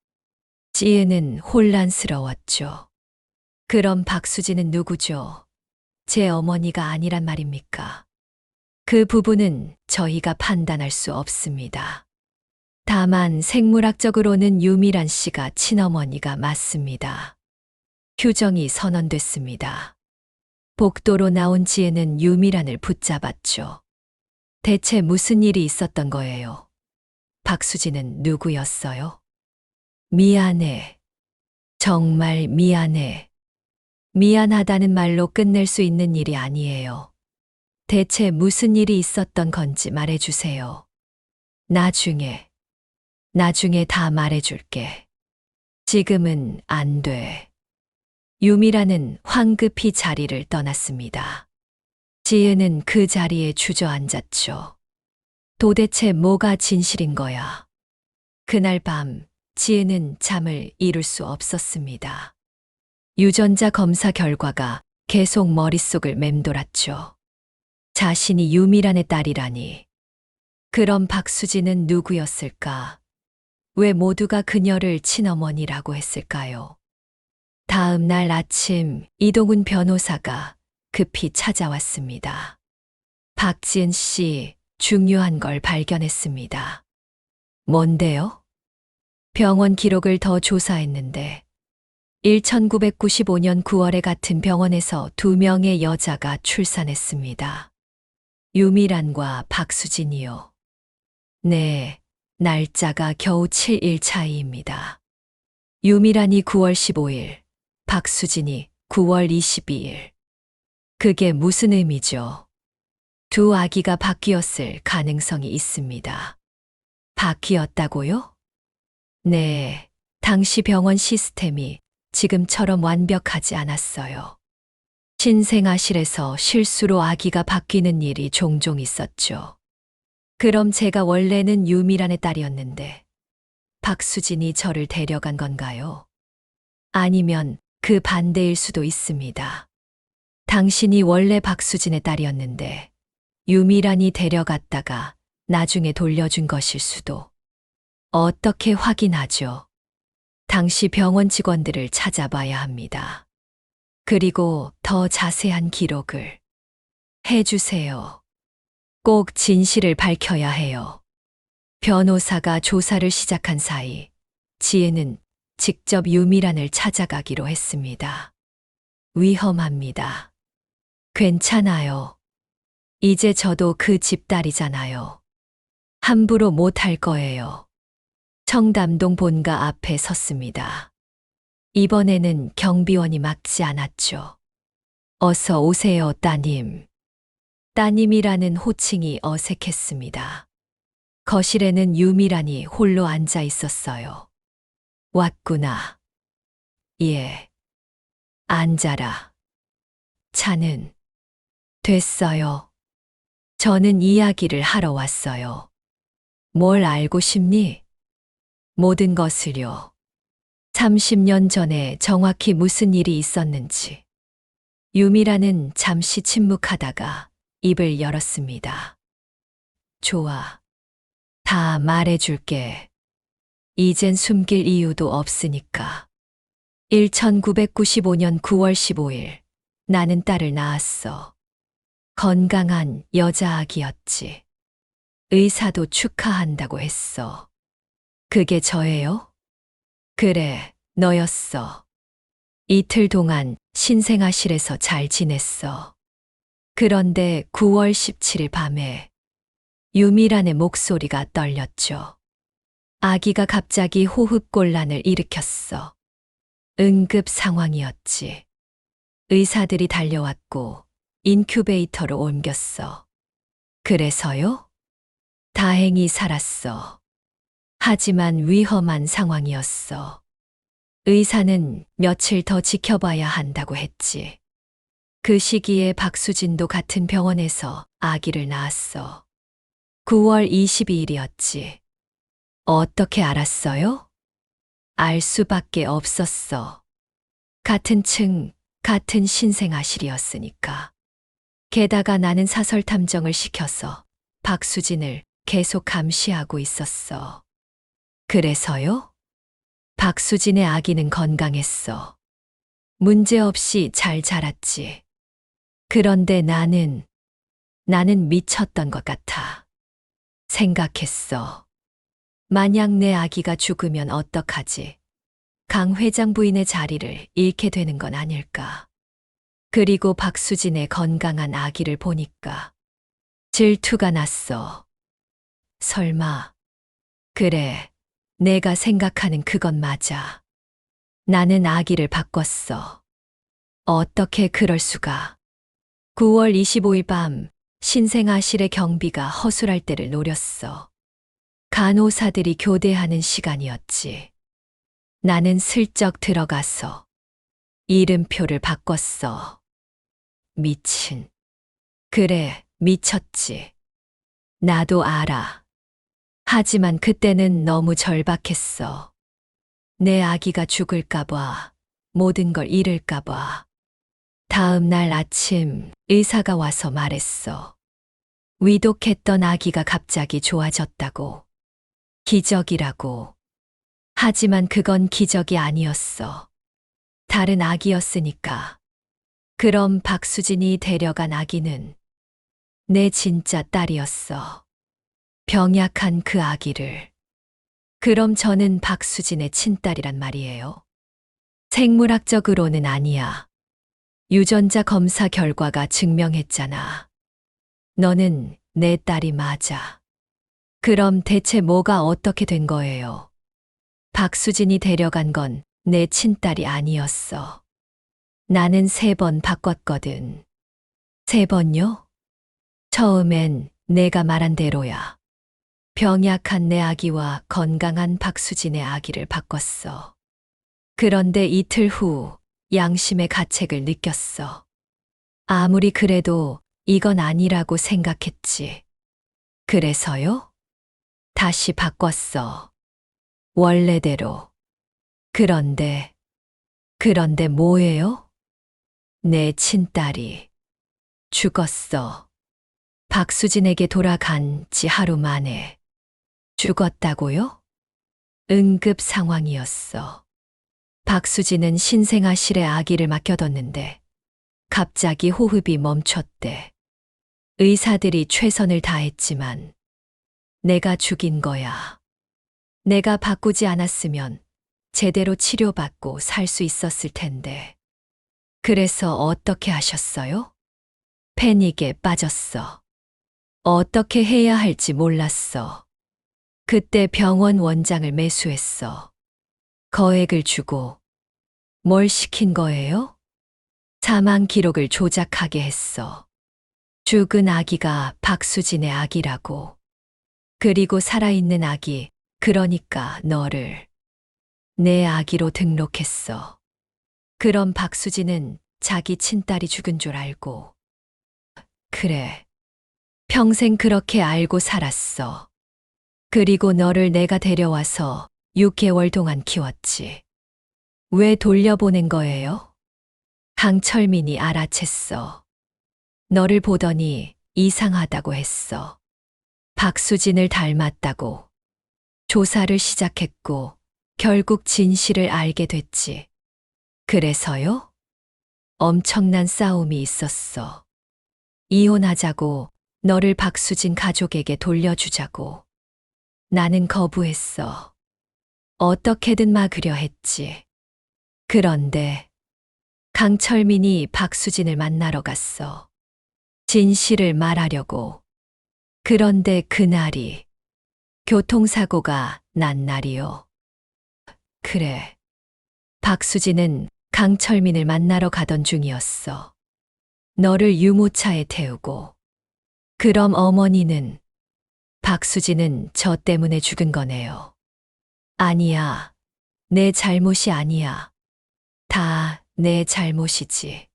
지혜는 혼란스러웠죠. 그럼 박수진은 누구죠? 제 어머니가 아니란 말입니까? 그 부분은 저희가 판단할 수 없습니다. 다만 생물학적으로는 유미란 씨가 친어머니가 맞습니다. 휴정이 선언됐습니다. 복도로 나온 지혜는 유미란을 붙잡았죠. 대체 무슨 일이 있었던 거예요? 박수진은 누구였어요? 미안해. 정말 미안해. 미안하다는 말로 끝낼 수 있는 일이 아니에요. 대체 무슨 일이 있었던 건지 말해주세요. 나중에 다 말해줄게. 지금은 안 돼. 유미라는 황급히 자리를 떠났습니다. 지혜는 그 자리에 주저앉았죠. 도대체 뭐가 진실인 거야? 그날 밤 지혜는 잠을 이룰 수 없었습니다. 유전자 검사 결과가 계속 머릿속을 맴돌았죠. 자신이 유미란의 딸이라니. 그럼 박수진은 누구였을까? 왜 모두가 그녀를 친어머니라고 했을까요? 다음 날 아침 이동훈 변호사가 급히 찾아왔습니다. 박지은 씨, 중요한 걸 발견했습니다. 뭔데요? 병원 기록을 더 조사했는데 1995년 9월에 같은 병원에서 2명의 여자가 출산했습니다. 유미란과 박수진이요. 네, 날짜가 겨우 7일 차이입니다. 유미란이 9월 15일, 박수진이 9월 22일. 그게 무슨 의미죠? 두 아기가 바뀌었을 가능성이 있습니다. 바뀌었다고요? 네, 당시 병원 시스템이 지금처럼 완벽하지 않았어요. 신생아실에서 실수로 아기가 바뀌는 일이 종종 있었죠. 그럼 제가 원래는 유미란의 딸이었는데 박수진이 저를 데려간 건가요? 아니면 그 반대일 수도 있습니다. 당신이 원래 박수진의 딸이었는데 유미란이 데려갔다가 나중에 돌려준 것일 수도. 어떻게 확인하죠? 당시 병원 직원들을 찾아봐야 합니다. 그리고 더 자세한 기록을 해주세요. 꼭 진실을 밝혀야 해요. 변호사가 조사를 시작한 사이 지혜는 직접 유미란을 찾아가기로 했습니다. 위험합니다. 괜찮아요. 이제 저도 그 집 딸이잖아요. 함부로 못할 거예요. 청담동 본가 앞에 섰습니다. 이번에는 경비원이 막지 않았죠. 어서 오세요, 따님. 따님이라는 호칭이 어색했습니다. 거실에는 유미란이 홀로 앉아 있었어요. 왔구나. 예. 앉아라. 차는 됐어요. 저는 이야기를 하러 왔어요. 뭘 알고 싶니? 모든 것을요. 30년 전에 정확히 무슨 일이 있었는지. 유미란은 잠시 침묵하다가 입을 열었습니다. 좋아. 다 말해줄게. 이젠 숨길 이유도 없으니까. 1995년 9월 15일, 나는 딸을 낳았어. 건강한 여자아기였지. 의사도 축하한다고 했어. 그게 저예요? 그래, 너였어. 이틀 동안 신생아실에서 잘 지냈어. 그런데 9월 17일 밤에 유미란의 목소리가 떨렸죠. 아기가 갑자기 호흡곤란을 일으켰어. 응급 상황이었지. 의사들이 달려왔고 인큐베이터로 옮겼어. 그래서요? 다행히 살았어. 하지만 위험한 상황이었어. 의사는 며칠 더 지켜봐야 한다고 했지. 그 시기에 박수진도 같은 병원에서 아기를 낳았어. 9월 22일이었지. 어떻게 알았어요? 알 수밖에 없었어. 같은 층, 같은 신생아실이었으니까. 게다가 나는 사설 탐정을 시켜서 박수진을 계속 감시하고 있었어. 그래서요? 박수진의 아기는 건강했어. 문제없이 잘 자랐지. 그런데 나는 미쳤던 것 같아. 생각했어. 만약 내 아기가 죽으면 어떡하지? 강 회장 부인의 자리를 잃게 되는 건 아닐까? 그리고 박수진의 건강한 아기를 보니까 질투가 났어. 설마. 그래, 내가 생각하는 그건 맞아. 나는 아기를 바꿨어. 어떻게 그럴 수가? 9월 25일 밤 신생아실의 경비가 허술할 때를 노렸어. 간호사들이 교대하는 시간이었지. 나는 슬쩍 들어가서 이름표를 바꿨어. 미친. 그래, 미쳤지. 나도 알아. 하지만 그때는 너무 절박했어. 내 아기가 죽을까봐, 모든 걸 잃을까봐. 다음 날 아침 의사가 와서 말했어. 위독했던 아기가 갑자기 좋아졌다고. 기적이라고. 하지만 그건 기적이 아니었어. 다른 아기였으니까. 그럼 박수진이 데려간 아기는 내 진짜 딸이었어. 병약한 그 아기를. 그럼 저는 박수진의 친딸이란 말이에요. 생물학적으로는 아니야. 유전자 검사 결과가 증명했잖아. 너는 내 딸이 맞아. 그럼 대체 뭐가 어떻게 된 거예요? 박수진이 데려간 건 내 친딸이 아니었어. 나는 3번 바꿨거든. 3번요? 처음엔 내가 말한 대로야. 병약한 내 아기와 건강한 박수진의 아기를 바꿨어. 그런데 이틀 후 양심의 가책을 느꼈어. 아무리 그래도 이건 아니라고 생각했지. 그래서요? 다시 바꿨어. 원래대로. 그런데 뭐예요? 내 친딸이 죽었어. 박수진에게 돌아간 지 하루 만에. 죽었다고요? 응급 상황이었어. 박수진은 신생아실에 아기를 맡겨뒀는데 갑자기 호흡이 멈췄대. 의사들이 최선을 다했지만 내가 죽인 거야. 내가 바꾸지 않았으면 제대로 치료받고 살 수 있었을 텐데. 그래서 어떻게 하셨어요? 패닉에 빠졌어. 어떻게 해야 할지 몰랐어. 그때 병원 원장을 매수했어. 거액을 주고. 뭘 시킨 거예요? 사망 기록을 조작하게 했어. 죽은 아기가 박수진의 아기라고. 그리고 살아있는 아기, 그러니까 너를 내 아기로 등록했어. 그럼 박수진은 자기 친딸이 죽은 줄 알고. 그래. 평생 그렇게 알고 살았어. 그리고 너를 내가 데려와서 6개월 동안 키웠지. 왜 돌려보낸 거예요? 강철민이 알아챘어. 너를 보더니 이상하다고 했어. 박수진을 닮았다고. 조사를 시작했고 결국 진실을 알게 됐지. 그래서요? 엄청난 싸움이 있었어. 이혼하자고, 너를 박수진 가족에게 돌려주자고. 나는 거부했어. 어떻게든 막으려 했지. 그런데 강철민이 박수진을 만나러 갔어. 진실을 말하려고. 그런데 그날이 교통사고가 난 날이요. 그래. 박수진은 강철민을 만나러 가던 중이었어. 너를 유모차에 태우고. 그럼 어머니는? 박수진은 저 때문에 죽은 거네요. 아니야. 내 잘못이 아니야. 다 내 잘못이지.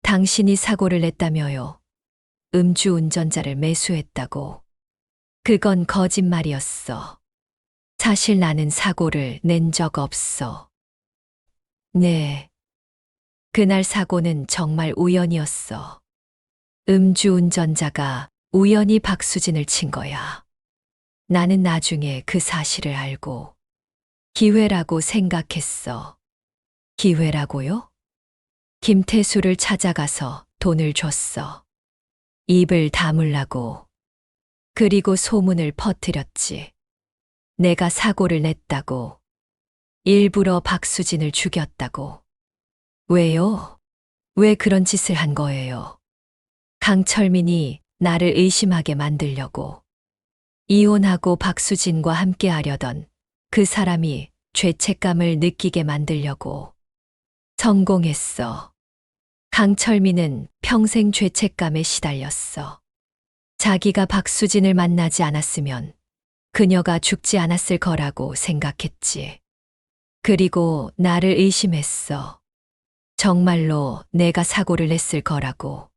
당신이 사고를 냈다며요. 음주운전자를 매수했다고. 그건 거짓말이었어. 사실 나는 사고를 낸 적 없어. 네. 그날 사고는 정말 우연이었어. 음주운전자가 우연히 박수진을 친 거야. 나는 나중에 그 사실을 알고 기회라고 생각했어. 기회라고요? 김태수를 찾아가서 돈을 줬어. 입을 다물라고. 그리고 소문을 퍼뜨렸지. 내가 사고를 냈다고. 일부러 박수진을 죽였다고. 왜요? 왜 그런 짓을 한 거예요? 강철민이 나를 의심하게 만들려고. 이혼하고 박수진과 함께 하려던 그 사람이 죄책감을 느끼게 만들려고. 성공했어. 강철민은 평생 죄책감에 시달렸어. 자기가 박수진을 만나지 않았으면 그녀가 죽지 않았을 거라고 생각했지. 그리고 나를 의심했어. 정말로 내가 사고를 냈을 거라고.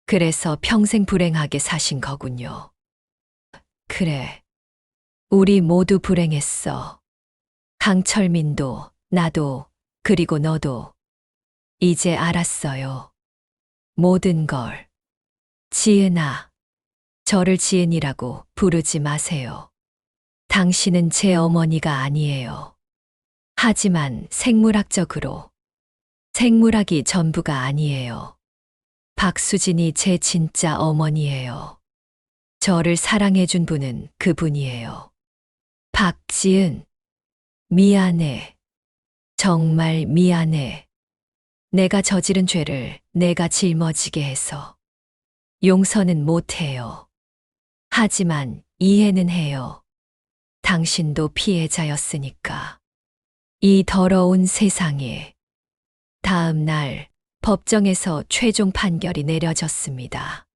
그래서 평생 불행하게 사신 거군요. 그래. 우리 모두 불행했어. 강철민도, 나도, 그리고 너도. 이제 알았어요. 모든 걸. 지은아. 저를 지은이라고 부르지 마세요. 당신은 제 어머니가 아니에요. 하지만 생물학적으로. 생물학이 전부가 아니에요. 박수진이 제 진짜 어머니예요. 저를 사랑해준 분은 그분이에요. 박지은. 미안해. 정말 미안해. 내가 저지른 죄를 내가 짊어지게 해서. 용서는 못해요. 하지만 이해는 해요. 당신도 피해자였으니까. 이 더러운 세상에. 다음 날 법정에서 최종 판결이 내려졌습니다.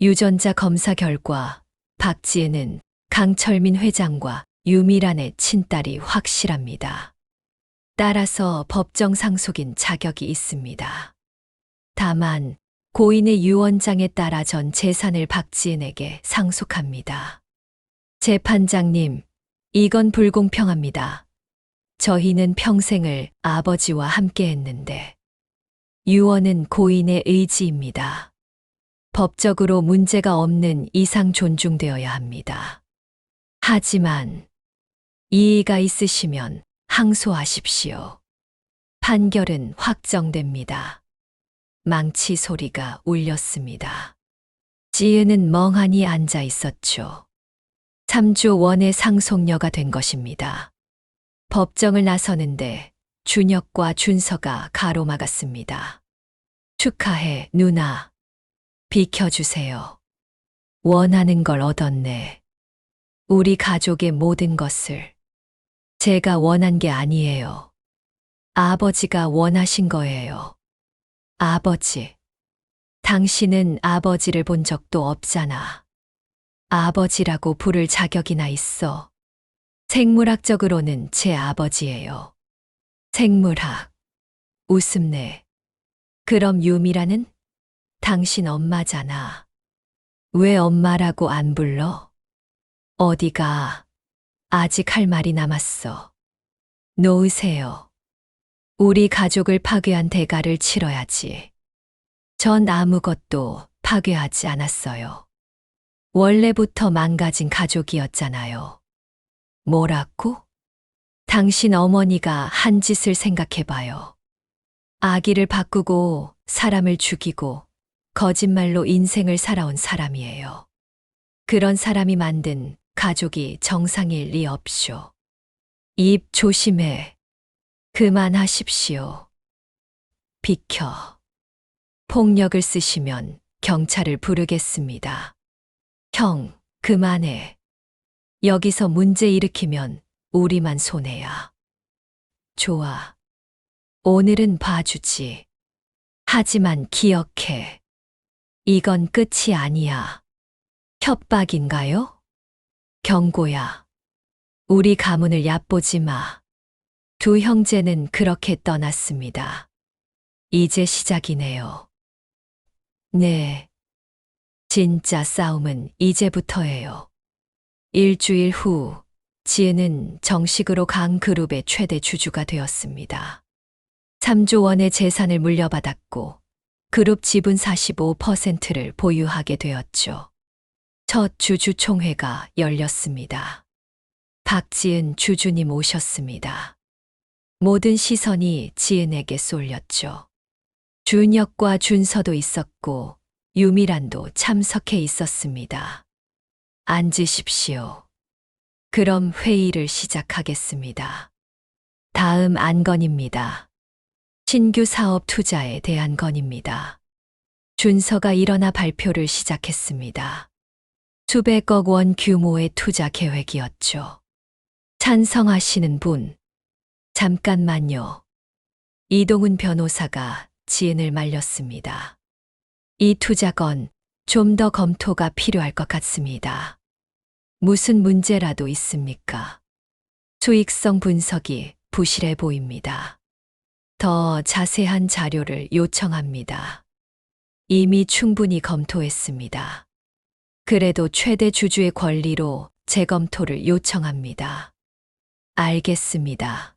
유전자 검사 결과 박지은은 강철민 회장과 유미란의 친딸이 확실합니다. 따라서 법정 상속인 자격이 있습니다. 다만 고인의 유언장에 따라 전 재산을 박지은에게 상속합니다. 재판장님, 이건 불공평합니다. 저희는 평생을 아버지와 함께 했는데. 유언은 고인의 의지입니다. 법적으로 문제가 없는 이상 존중되어야 합니다. 하지만 이의가 있으시면 항소하십시오. 판결은 확정됩니다. 망치 소리가 울렸습니다. 지은은 멍하니 앉아 있었죠. 3조 원의 상속녀가 된 것입니다. 법정을 나서는데 준혁과 준서가 가로막았습니다. 축하해, 누나. 비켜주세요. 원하는 걸 얻었네. 우리 가족의 모든 것을. 제가 원한 게 아니에요. 아버지가 원하신 거예요. 아버지. 당신은 아버지를 본 적도 없잖아. 아버지라고 부를 자격이나 있어. 생물학적으로는 제 아버지예요. 생물학. 웃음내. 그럼 유미라는? 당신 엄마잖아. 왜 엄마라고 안 불러? 어디가? 아직 할 말이 남았어. 놓으세요. 우리 가족을 파괴한 대가를 치러야지. 전 아무것도 파괴하지 않았어요. 원래부터 망가진 가족이었잖아요. 뭐라고? 당신 어머니가 한 짓을 생각해봐요. 아기를 바꾸고 사람을 죽이고 거짓말로 인생을 살아온 사람이에요. 그런 사람이 만든 가족이 정상일 리 없쇼. 입 조심해. 그만하십시오. 비켜. 폭력을 쓰시면 경찰을 부르겠습니다. 형, 그만해. 여기서 문제 일으키면 우리만 손해야. 좋아. 오늘은 봐주지. 하지만 기억해. 이건 끝이 아니야. 협박인가요? 경고야. 우리 가문을 얕보지 마. 두 형제는 그렇게 떠났습니다. 이제 시작이네요. 네. 진짜 싸움은 이제부터예요. 일주일 후 지은은 정식으로 강그룹의 최대 주주가 되었습니다. 3조 원의 재산을 물려받았고 그룹 지분 45%를 보유하게 되었죠. 첫 주주총회가 열렸습니다. 박지은 주주님 오셨습니다. 모든 시선이 지은에게 쏠렸죠. 준혁과 준서도 있었고 유미란도 참석해 있었습니다. 앉으십시오. 그럼 회의를 시작하겠습니다. 다음 안건입니다. 신규 사업 투자에 대한 건입니다. 준서가 일어나 발표를 시작했습니다. 수백억 원 규모의 투자 계획이었죠. 찬성하시는 분? 잠깐만요. 이동훈 변호사가 지은을 말렸습니다. 이 투자건 좀 더 검토가 필요할 것 같습니다. 무슨 문제라도 있습니까? 수익성 분석이 부실해 보입니다. 더 자세한 자료를 요청합니다. 이미 충분히 검토했습니다. 그래도 최대 주주의 권리로 재검토를 요청합니다. 알겠습니다.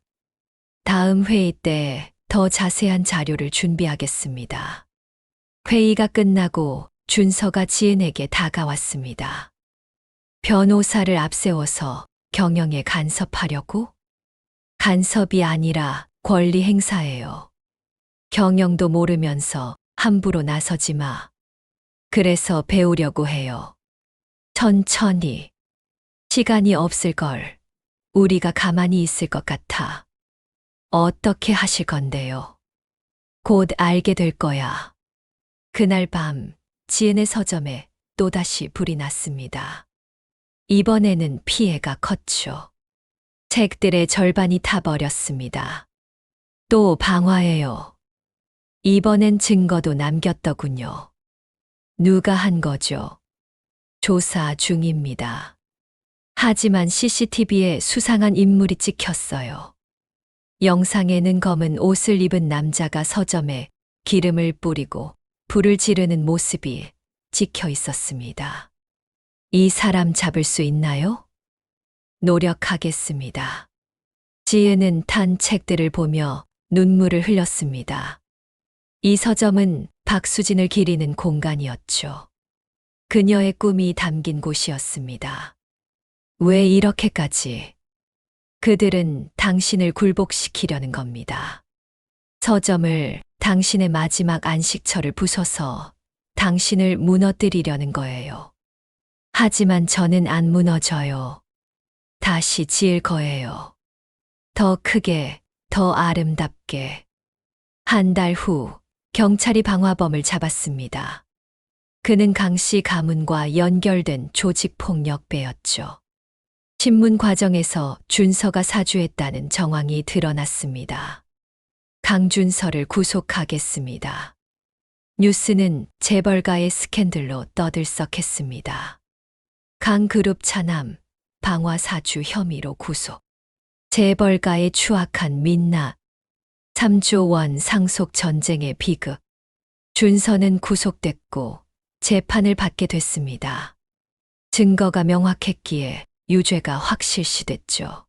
다음 회의 때 더 자세한 자료를 준비하겠습니다. 회의가 끝나고 준서가 지은에게 다가왔습니다. 변호사를 앞세워서 경영에 간섭하려고? 간섭이 아니라 권리 행사예요. 경영도 모르면서 함부로 나서지 마. 그래서 배우려고 해요. 천천히. 시간이 없을 걸. 우리가 가만히 있을 것 같아. 어떻게 하실 건데요? 곧 알게 될 거야. 그날 밤 지은의 서점에 또다시 불이 났습니다. 이번에는 피해가 컸죠. 책들의 절반이 타버렸습니다. 또 방화예요. 이번엔 증거도 남겼더군요. 누가 한 거죠? 조사 중입니다. 하지만 CCTV에 수상한 인물이 찍혔어요. 영상에는 검은 옷을 입은 남자가 서점에 기름을 뿌리고 불을 지르는 모습이 찍혀 있었습니다. 이 사람 잡을 수 있나요? 노력하겠습니다. 지은은 탄 책들을 보며 눈물을 흘렸습니다. 이 서점은 박수진을 기리는 공간이었죠. 그녀의 꿈이 담긴 곳이었습니다. 왜 이렇게까지? 그들은 당신을 굴복시키려는 겁니다. 서점을 당신의 마지막 안식처를 부숴서 당신을 무너뜨리려는 거예요. 하지만 저는 안 무너져요. 다시 지을 거예요. 더 크게, 더 아름답게. 한 달 후 경찰이 방화범을 잡았습니다. 그는 강씨 가문과 연결된 조직폭력배였죠. 신문 과정에서 준서가 사주했다는 정황이 드러났습니다. 강준서를 구속하겠습니다. 뉴스는 재벌가의 스캔들로 떠들썩했습니다. 강그룹 차남, 방화사주 혐의로 구속. 재벌가의 추악한 민낯, 3조 원 상속 전쟁의 비극. 준서는 구속됐고 재판을 받게 됐습니다. 증거가 명확했기에 유죄가 확실시됐죠.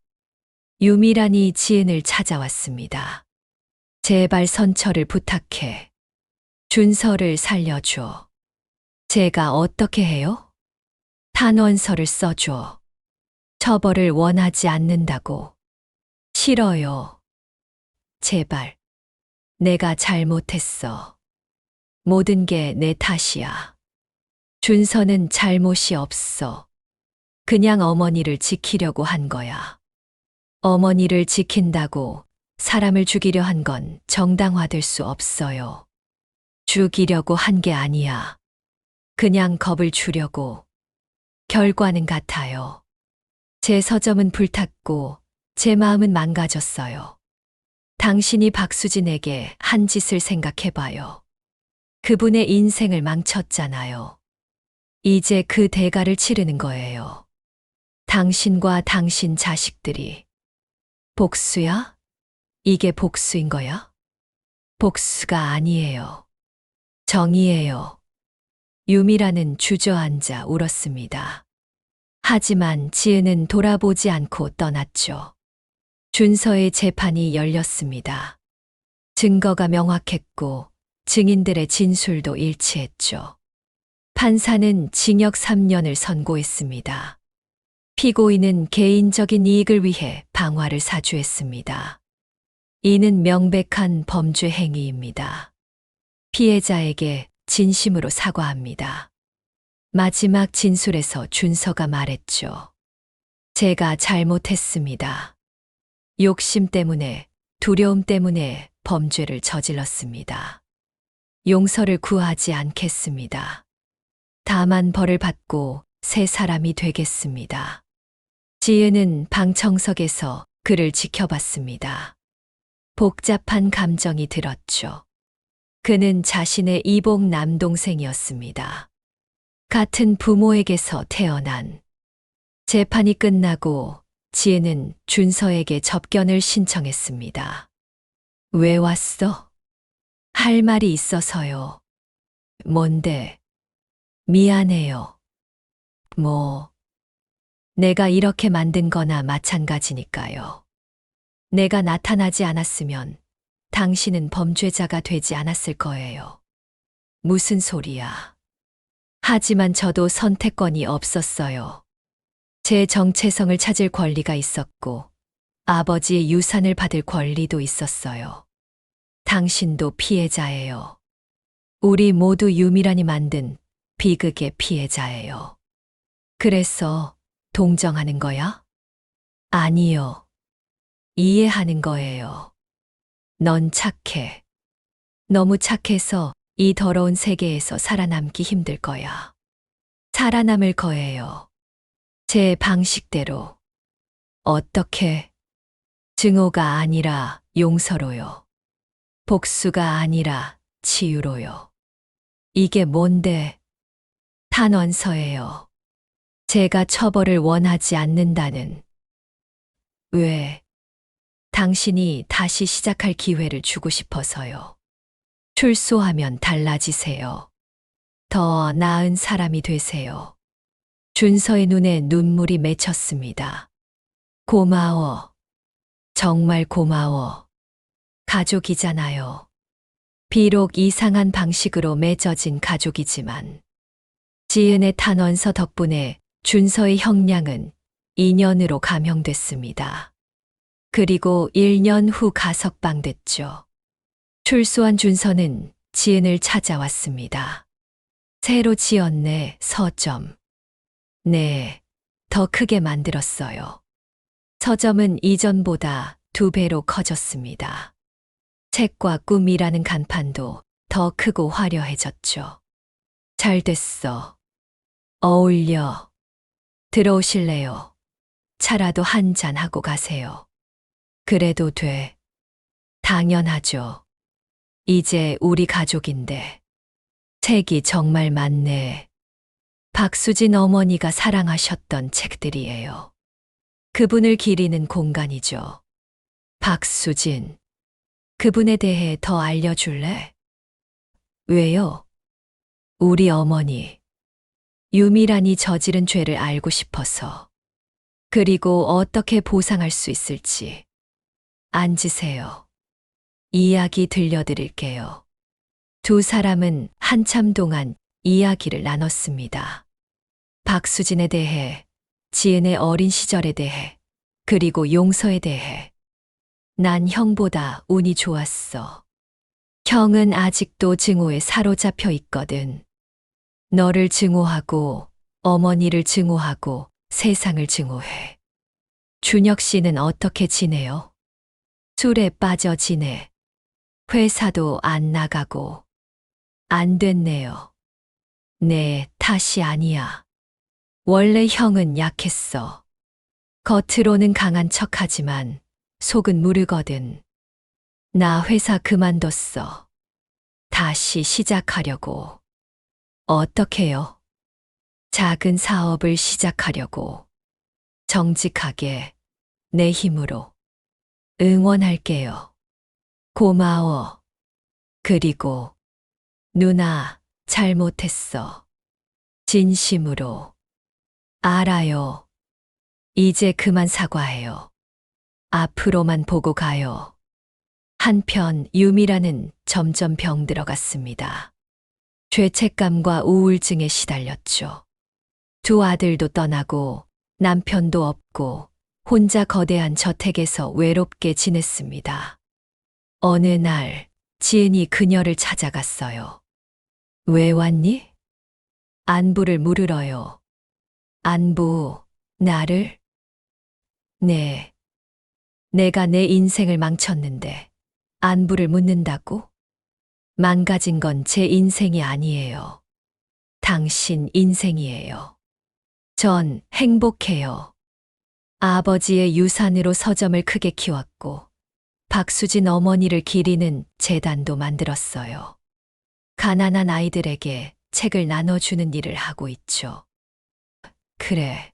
유미란이 지은을 찾아왔습니다. 제발 선처를 부탁해. 준서를 살려줘. 제가 어떻게 해요? 탄원서를 써줘. 처벌을 원하지 않는다고. 싫어요. 제발. 내가 잘못했어. 모든 게 내 탓이야. 준서는 잘못이 없어. 그냥 어머니를 지키려고 한 거야. 어머니를 지킨다고 사람을 죽이려 한 건 정당화될 수 없어요. 죽이려고 한 게 아니야. 그냥 겁을 주려고. 결과는 같아요. 제 서점은 불탔고 제 마음은 망가졌어요. 당신이 박수진에게 한 짓을 생각해봐요. 그분의 인생을 망쳤잖아요. 이제 그 대가를 치르는 거예요. 당신과 당신 자식들이. 복수야? 이게 복수인 거야? 복수가 아니에요. 정의예요. 유미라는 주저앉아 울었습니다. 하지만 지은은 돌아보지 않고 떠났죠. 준서의 재판이 열렸습니다. 증거가 명확했고 증인들의 진술도 일치했죠. 판사는 징역 3년을 선고했습니다. 피고인은 개인적인 이익을 위해 방화를 사주했습니다. 이는 명백한 범죄 행위입니다. 피해자에게 진심으로 사과합니다. 마지막 진술에서 준서가 말했죠. 제가 잘못했습니다. 욕심 때문에, 두려움 때문에 범죄를 저질렀습니다. 용서를 구하지 않겠습니다. 다만 벌을 받고 새 사람이 되겠습니다. 지은은 방청석에서 그를 지켜봤습니다. 복잡한 감정이 들었죠. 그는 자신의 이복 남동생이었습니다. 같은 부모에게서 태어난. 재판이 끝나고 지은은 준서에게 접견을 신청했습니다. 왜 왔어? 할 말이 있어서요. 뭔데? 미안해요. 뭐, 내가 이렇게 만든 거나 마찬가지니까요. 내가 나타나지 않았으면 당신은 범죄자가 되지 않았을 거예요. 무슨 소리야. 하지만 저도 선택권이 없었어요. 제 정체성을 찾을 권리가 있었고 아버지의 유산을 받을 권리도 있었어요. 당신도 피해자예요. 우리 모두 유미란이 만든 비극의 피해자예요. 그래서 동정하는 거야? 아니요. 이해하는 거예요. 넌 착해. 너무 착해서 이 더러운 세계에서 살아남기 힘들 거야. 살아남을 거예요. 제 방식대로. 어떻게? 증오가 아니라 용서로요. 복수가 아니라 치유로요. 이게 뭔데? 탄원서예요. 제가 처벌을 원하지 않는다는. 왜? 당신이 다시 시작할 기회를 주고 싶어서요. 출소하면 달라지세요. 더 나은 사람이 되세요. 준서의 눈에 눈물이 맺혔습니다. 고마워. 정말 고마워. 가족이잖아요. 비록 이상한 방식으로 맺어진 가족이지만 지은의 탄원서 덕분에 준서의 형량은 2년으로 감형됐습니다. 그리고 1년 후 가석방됐죠. 출소한 준서는 지은을 찾아왔습니다. 새로 지었네, 서점. 네, 더 크게 만들었어요. 서점은 이전보다 2배로 커졌습니다. 책과 꿈이라는 간판도 더 크고 화려해졌죠. 잘 됐어. 어울려. 들어오실래요? 차라도 한 잔 하고 가세요. 그래도 돼. 당연하죠. 이제 우리 가족인데. 책이 정말 많네. 박수진 어머니가 사랑하셨던 책들이에요. 그분을 기리는 공간이죠. 박수진. 그분에 대해 더 알려줄래? 왜요? 우리 어머니. 유미란이 저지른 죄를 알고 싶어서. 그리고 어떻게 보상할 수 있을지. 앉으세요. 이야기 들려드릴게요. 두 사람은 한참 동안 이야기를 나눴습니다. 박수진에 대해, 지은의 어린 시절에 대해, 그리고 용서에 대해. 난 형보다 운이 좋았어. 형은 아직도 증오에 사로잡혀 있거든. 너를 증오하고, 어머니를 증오하고, 세상을 증오해. 준혁 씨는 어떻게 지내요? 술에 빠져 지내. 회사도 안 나가고. 안 됐네요. 내 탓이 아니야. 원래 형은 약했어. 겉으로는 강한 척하지만 속은 무르거든. 나 회사 그만뒀어. 다시 시작하려고. 어떻게요? 작은 사업을 시작하려고. 정직하게, 내 힘으로. 응원할게요. 고마워. 그리고, 누나, 잘못했어. 진심으로. 알아요. 이제 그만 사과해요. 앞으로만 보고 가요. 한편 유미라는 점점 병들어갔습니다. 죄책감과 우울증에 시달렸죠. 두 아들도 떠나고 남편도 없고 혼자 거대한 저택에서 외롭게 지냈습니다. 어느 날 지은이 그녀를 찾아갔어요. 왜 왔니? 안부를 물으러요. 안부, 나를? 네. 내가 내 인생을 망쳤는데 안부를 묻는다고? 망가진 건 제 인생이 아니에요. 당신 인생이에요. 전 행복해요. 아버지의 유산으로 서점을 크게 키웠고 박수진 어머니를 기리는 재단도 만들었어요. 가난한 아이들에게 책을 나눠주는 일을 하고 있죠. 그래.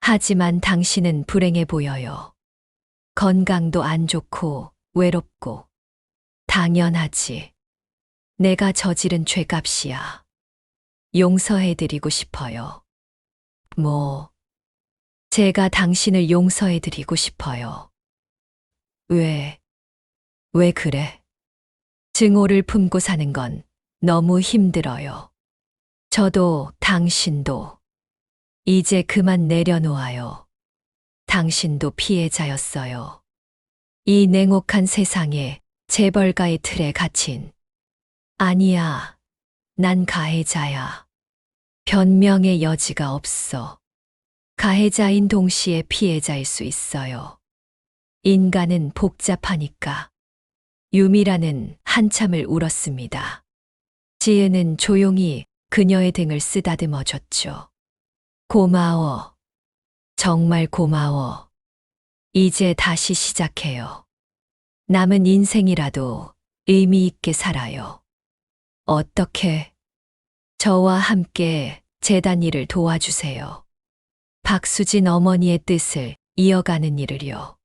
하지만 당신은 불행해 보여요. 건강도 안 좋고 외롭고. 당연하지. 내가 저지른 죄값이야. 용서해드리고 싶어요. 제가 당신을 용서해드리고 싶어요. 왜 그래? 증오를 품고 사는 건 너무 힘들어요. 저도 당신도 이제 그만 내려놓아요. 당신도 피해자였어요. 이 냉혹한 세상에 재벌가의 틀에 갇힌. 아니야, 난 가해자야. 변명의 여지가 없어. 가해자인 동시에 피해자일 수 있어요. 인간은 복잡하니까. 유미라는 한참을 울었습니다. 지은은 조용히 그녀의 등을 쓰다듬어 줬죠. 고마워. 정말 고마워. 이제 다시 시작해요. 남은 인생이라도 의미 있게 살아요. 어떻게? 저와 함께 재단 일을 도와주세요. 박수진 어머니의 뜻을 이어가는 일을요.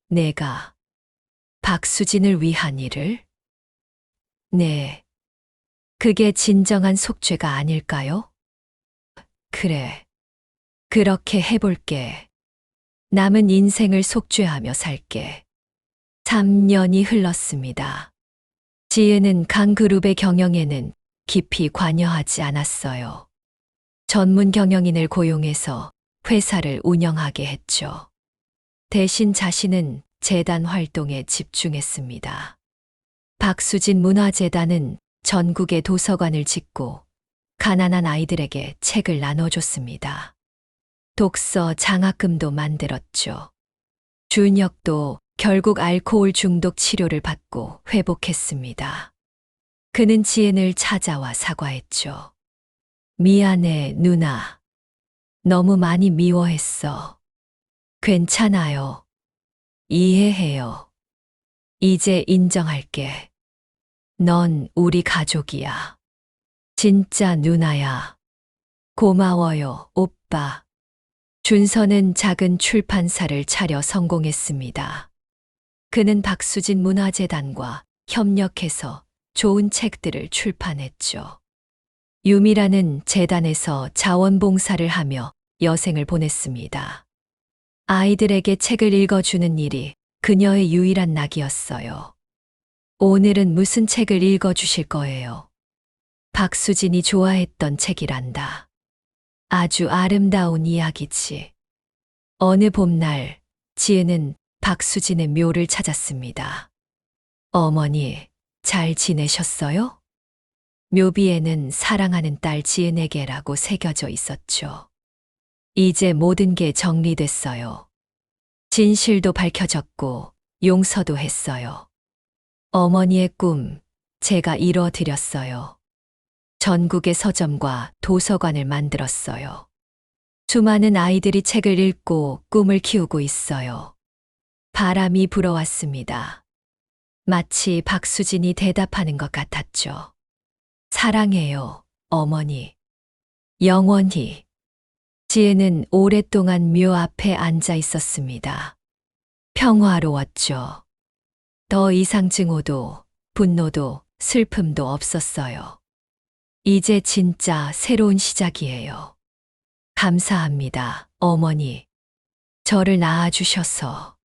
내가 박수진을 위한 일을? 네. 그게 진정한 속죄가 아닐까요? 그래. 그렇게 해볼게. 남은 인생을 속죄하며 살게. 3년이 흘렀습니다. 지은은 강그룹의 경영에는 깊이 관여하지 않았어요. 전문 경영인을 고용해서 회사를 운영하게 했죠. 대신 자신은 재단 활동에 집중했습니다. 박수진 문화재단은 전국에 도서관을 짓고 가난한 아이들에게 책을 나눠줬습니다. 독서 장학금도 만들었죠. 준혁도 결국 알코올 중독 치료를 받고 회복했습니다. 그는 지은을 찾아와 사과했죠. 미안해, 누나. 너무 많이 미워했어. 괜찮아요. 이해해요. 이제 인정할게. 넌 우리 가족이야. 진짜 누나야. 고마워요, 오빠. 준서는 작은 출판사를 차려 성공했습니다. 그는 박수진 문화재단과 협력해서 좋은 책들을 출판했죠. 유미라는 재단에서 자원봉사를 하며 여생을 보냈습니다. 아이들에게 책을 읽어주는 일이 그녀의 유일한 낙이었어요. 오늘은 무슨 책을 읽어주실 거예요? 박수진이 좋아했던 책이란다. 아주 아름다운 이야기지. 어느 봄날 지은은 박수진의 묘를 찾았습니다. 어머니, 잘 지내셨어요? 묘비에는 사랑하는 딸 지은에게라고 새겨져 있었죠. 이제 모든 게 정리됐어요. 진실도 밝혀졌고 용서도 했어요. 어머니의 꿈, 제가 이뤄드렸어요. 전국의 서점과 도서관을 만들었어요. 수많은 아이들이 책을 읽고 꿈을 키우고 있어요. 바람이 불어왔습니다. 마치 박수진이 대답하는 것 같았죠. 사랑해요, 어머니. 영원히. 지혜는 오랫동안 묘 앞에 앉아 있었습니다. 평화로웠죠. 더 이상 증오도, 분노도, 슬픔도 없었어요. 이제 진짜 새로운 시작이에요. 감사합니다, 어머니. 저를 낳아주셔서,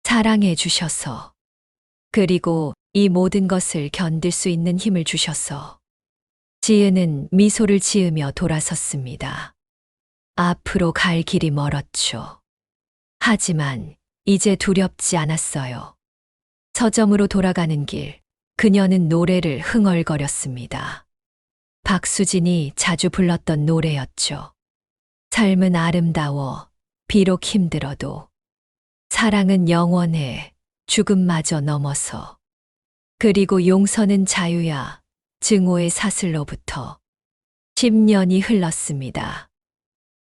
사랑해주셔서, 그리고 이 모든 것을 견딜 수 있는 힘을 주셔서. 지은은 미소를 지으며 돌아섰습니다. 앞으로 갈 길이 멀었죠. 하지만 이제 두렵지 않았어요. 서점으로 돌아가는 길, 그녀는 노래를 흥얼거렸습니다. 박수진이 자주 불렀던 노래였죠. 삶은 아름다워, 비록 힘들어도. 사랑은 영원해, 죽음마저 넘어서. 그리고 용서는 자유야, 증오의 사슬로부터. 10년이 흘렀습니다.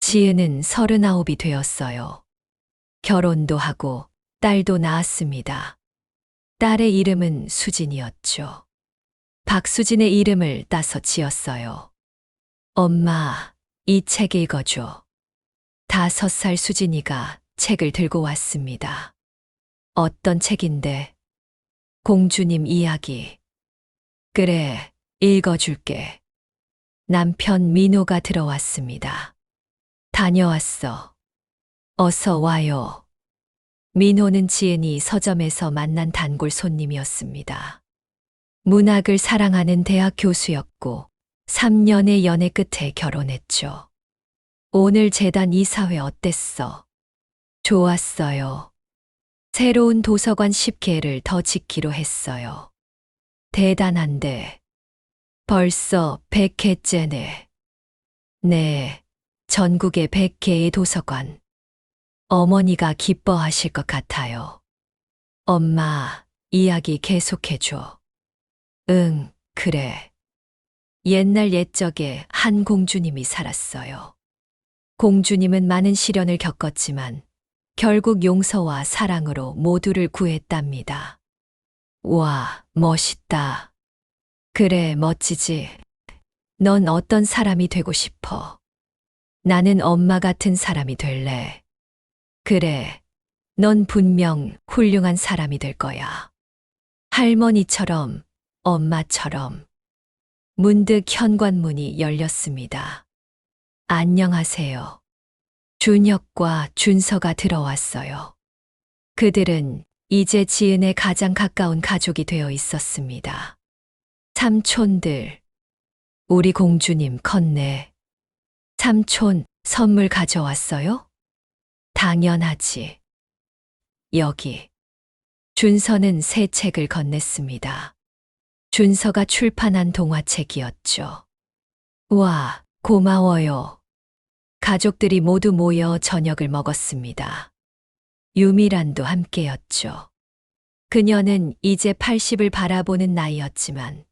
지은은 39이 되었어요. 결혼도 하고 딸도 낳았습니다. 딸의 이름은 수진이었죠. 박수진의 이름을 따서 지었어요. 엄마, 이 책 읽어줘. 5살 수진이가 책을 들고 왔습니다. 어떤 책인데? 공주님 이야기. 그래, 읽어줄게. 남편 민호가 들어왔습니다. 다녀왔어. 어서 와요. 민호는 지은이 서점에서 만난 단골 손님이었습니다. 문학을 사랑하는 대학 교수였고 3년의 연애 끝에 결혼했죠. 오늘 재단 이사회 어땠어? 좋았어요. 새로운 도서관 10개를 더 짓기로 했어요. 대단한데. 벌써 100개째네. 네, 전국에 100개의 도서관. 어머니가 기뻐하실 것 같아요. 엄마, 이야기 계속해줘. 응, 그래. 옛날 옛적에 한 공주님이 살았어요. 공주님은 많은 시련을 겪었지만 결국 용서와 사랑으로 모두를 구했답니다. 와, 멋있다. 그래, 멋지지. 넌 어떤 사람이 되고 싶어? 나는 엄마 같은 사람이 될래. 그래, 넌 분명 훌륭한 사람이 될 거야. 할머니처럼, 엄마처럼. 문득 현관문이 열렸습니다. 안녕하세요. 준혁과 준서가 들어왔어요. 그들은 이제 지은의 가장 가까운 가족이 되어 있었습니다. 삼촌들, 우리 공주님 컸네. 삼촌, 선물 가져왔어요? 당연하지. 여기. 준서는 새 책을 건넸습니다. 준서가 출판한 동화책이었죠. 와, 고마워요. 가족들이 모두 모여 저녁을 먹었습니다. 유미란도 함께였죠. 그녀는 이제 80을 바라보는 나이였지만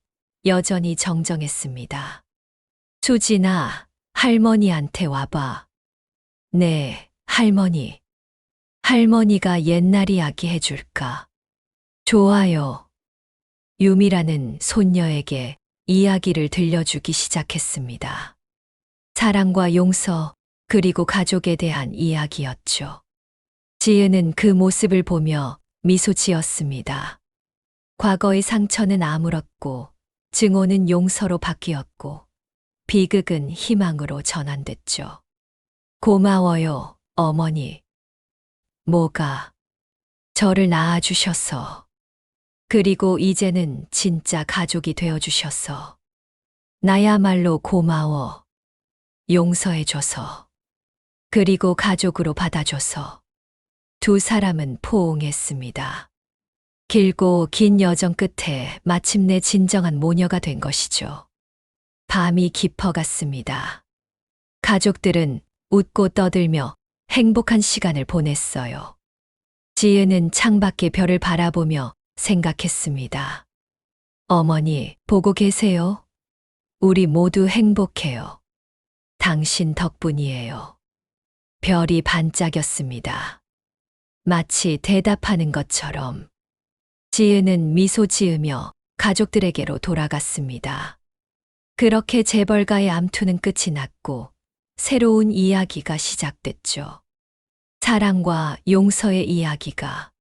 여전히 정정했습니다. 수진아, 할머니한테 와봐. 네, 할머니. 할머니가 옛날 이야기 해줄까? 좋아요. 유미라는 손녀에게 이야기를 들려주기 시작했습니다. 사랑과 용서, 그리고 가족에 대한 이야기였죠. 지은은 그 모습을 보며 미소 지었습니다. 과거의 상처는 아물었고, 증오는 용서로 바뀌었고, 비극은 희망으로 전환됐죠. 고마워요, 어머니. 뭐가? 저를 낳아주셔서. 그리고 이제는 진짜 가족이 되어주셔서. 나야말로 고마워. 용서해줘서. 그리고 가족으로 받아줘서. 두 사람은 포옹했습니다. 길고 긴 여정 끝에 마침내 진정한 모녀가 된 것이죠. 밤이 깊어갔습니다. 가족들은 웃고 떠들며 행복한 시간을 보냈어요. 지은은 창밖의 별을 바라보며 생각했습니다. 어머니, 보고 계세요? 우리 모두 행복해요. 당신 덕분이에요. 별이 반짝였습니다. 마치 대답하는 것처럼. 지은은 미소 지으며 가족들에게로 돌아갔습니다. 그렇게 재벌가의 암투는 끝이 났고 새로운 이야기가 시작됐죠. 사랑과 용서의 이야기가.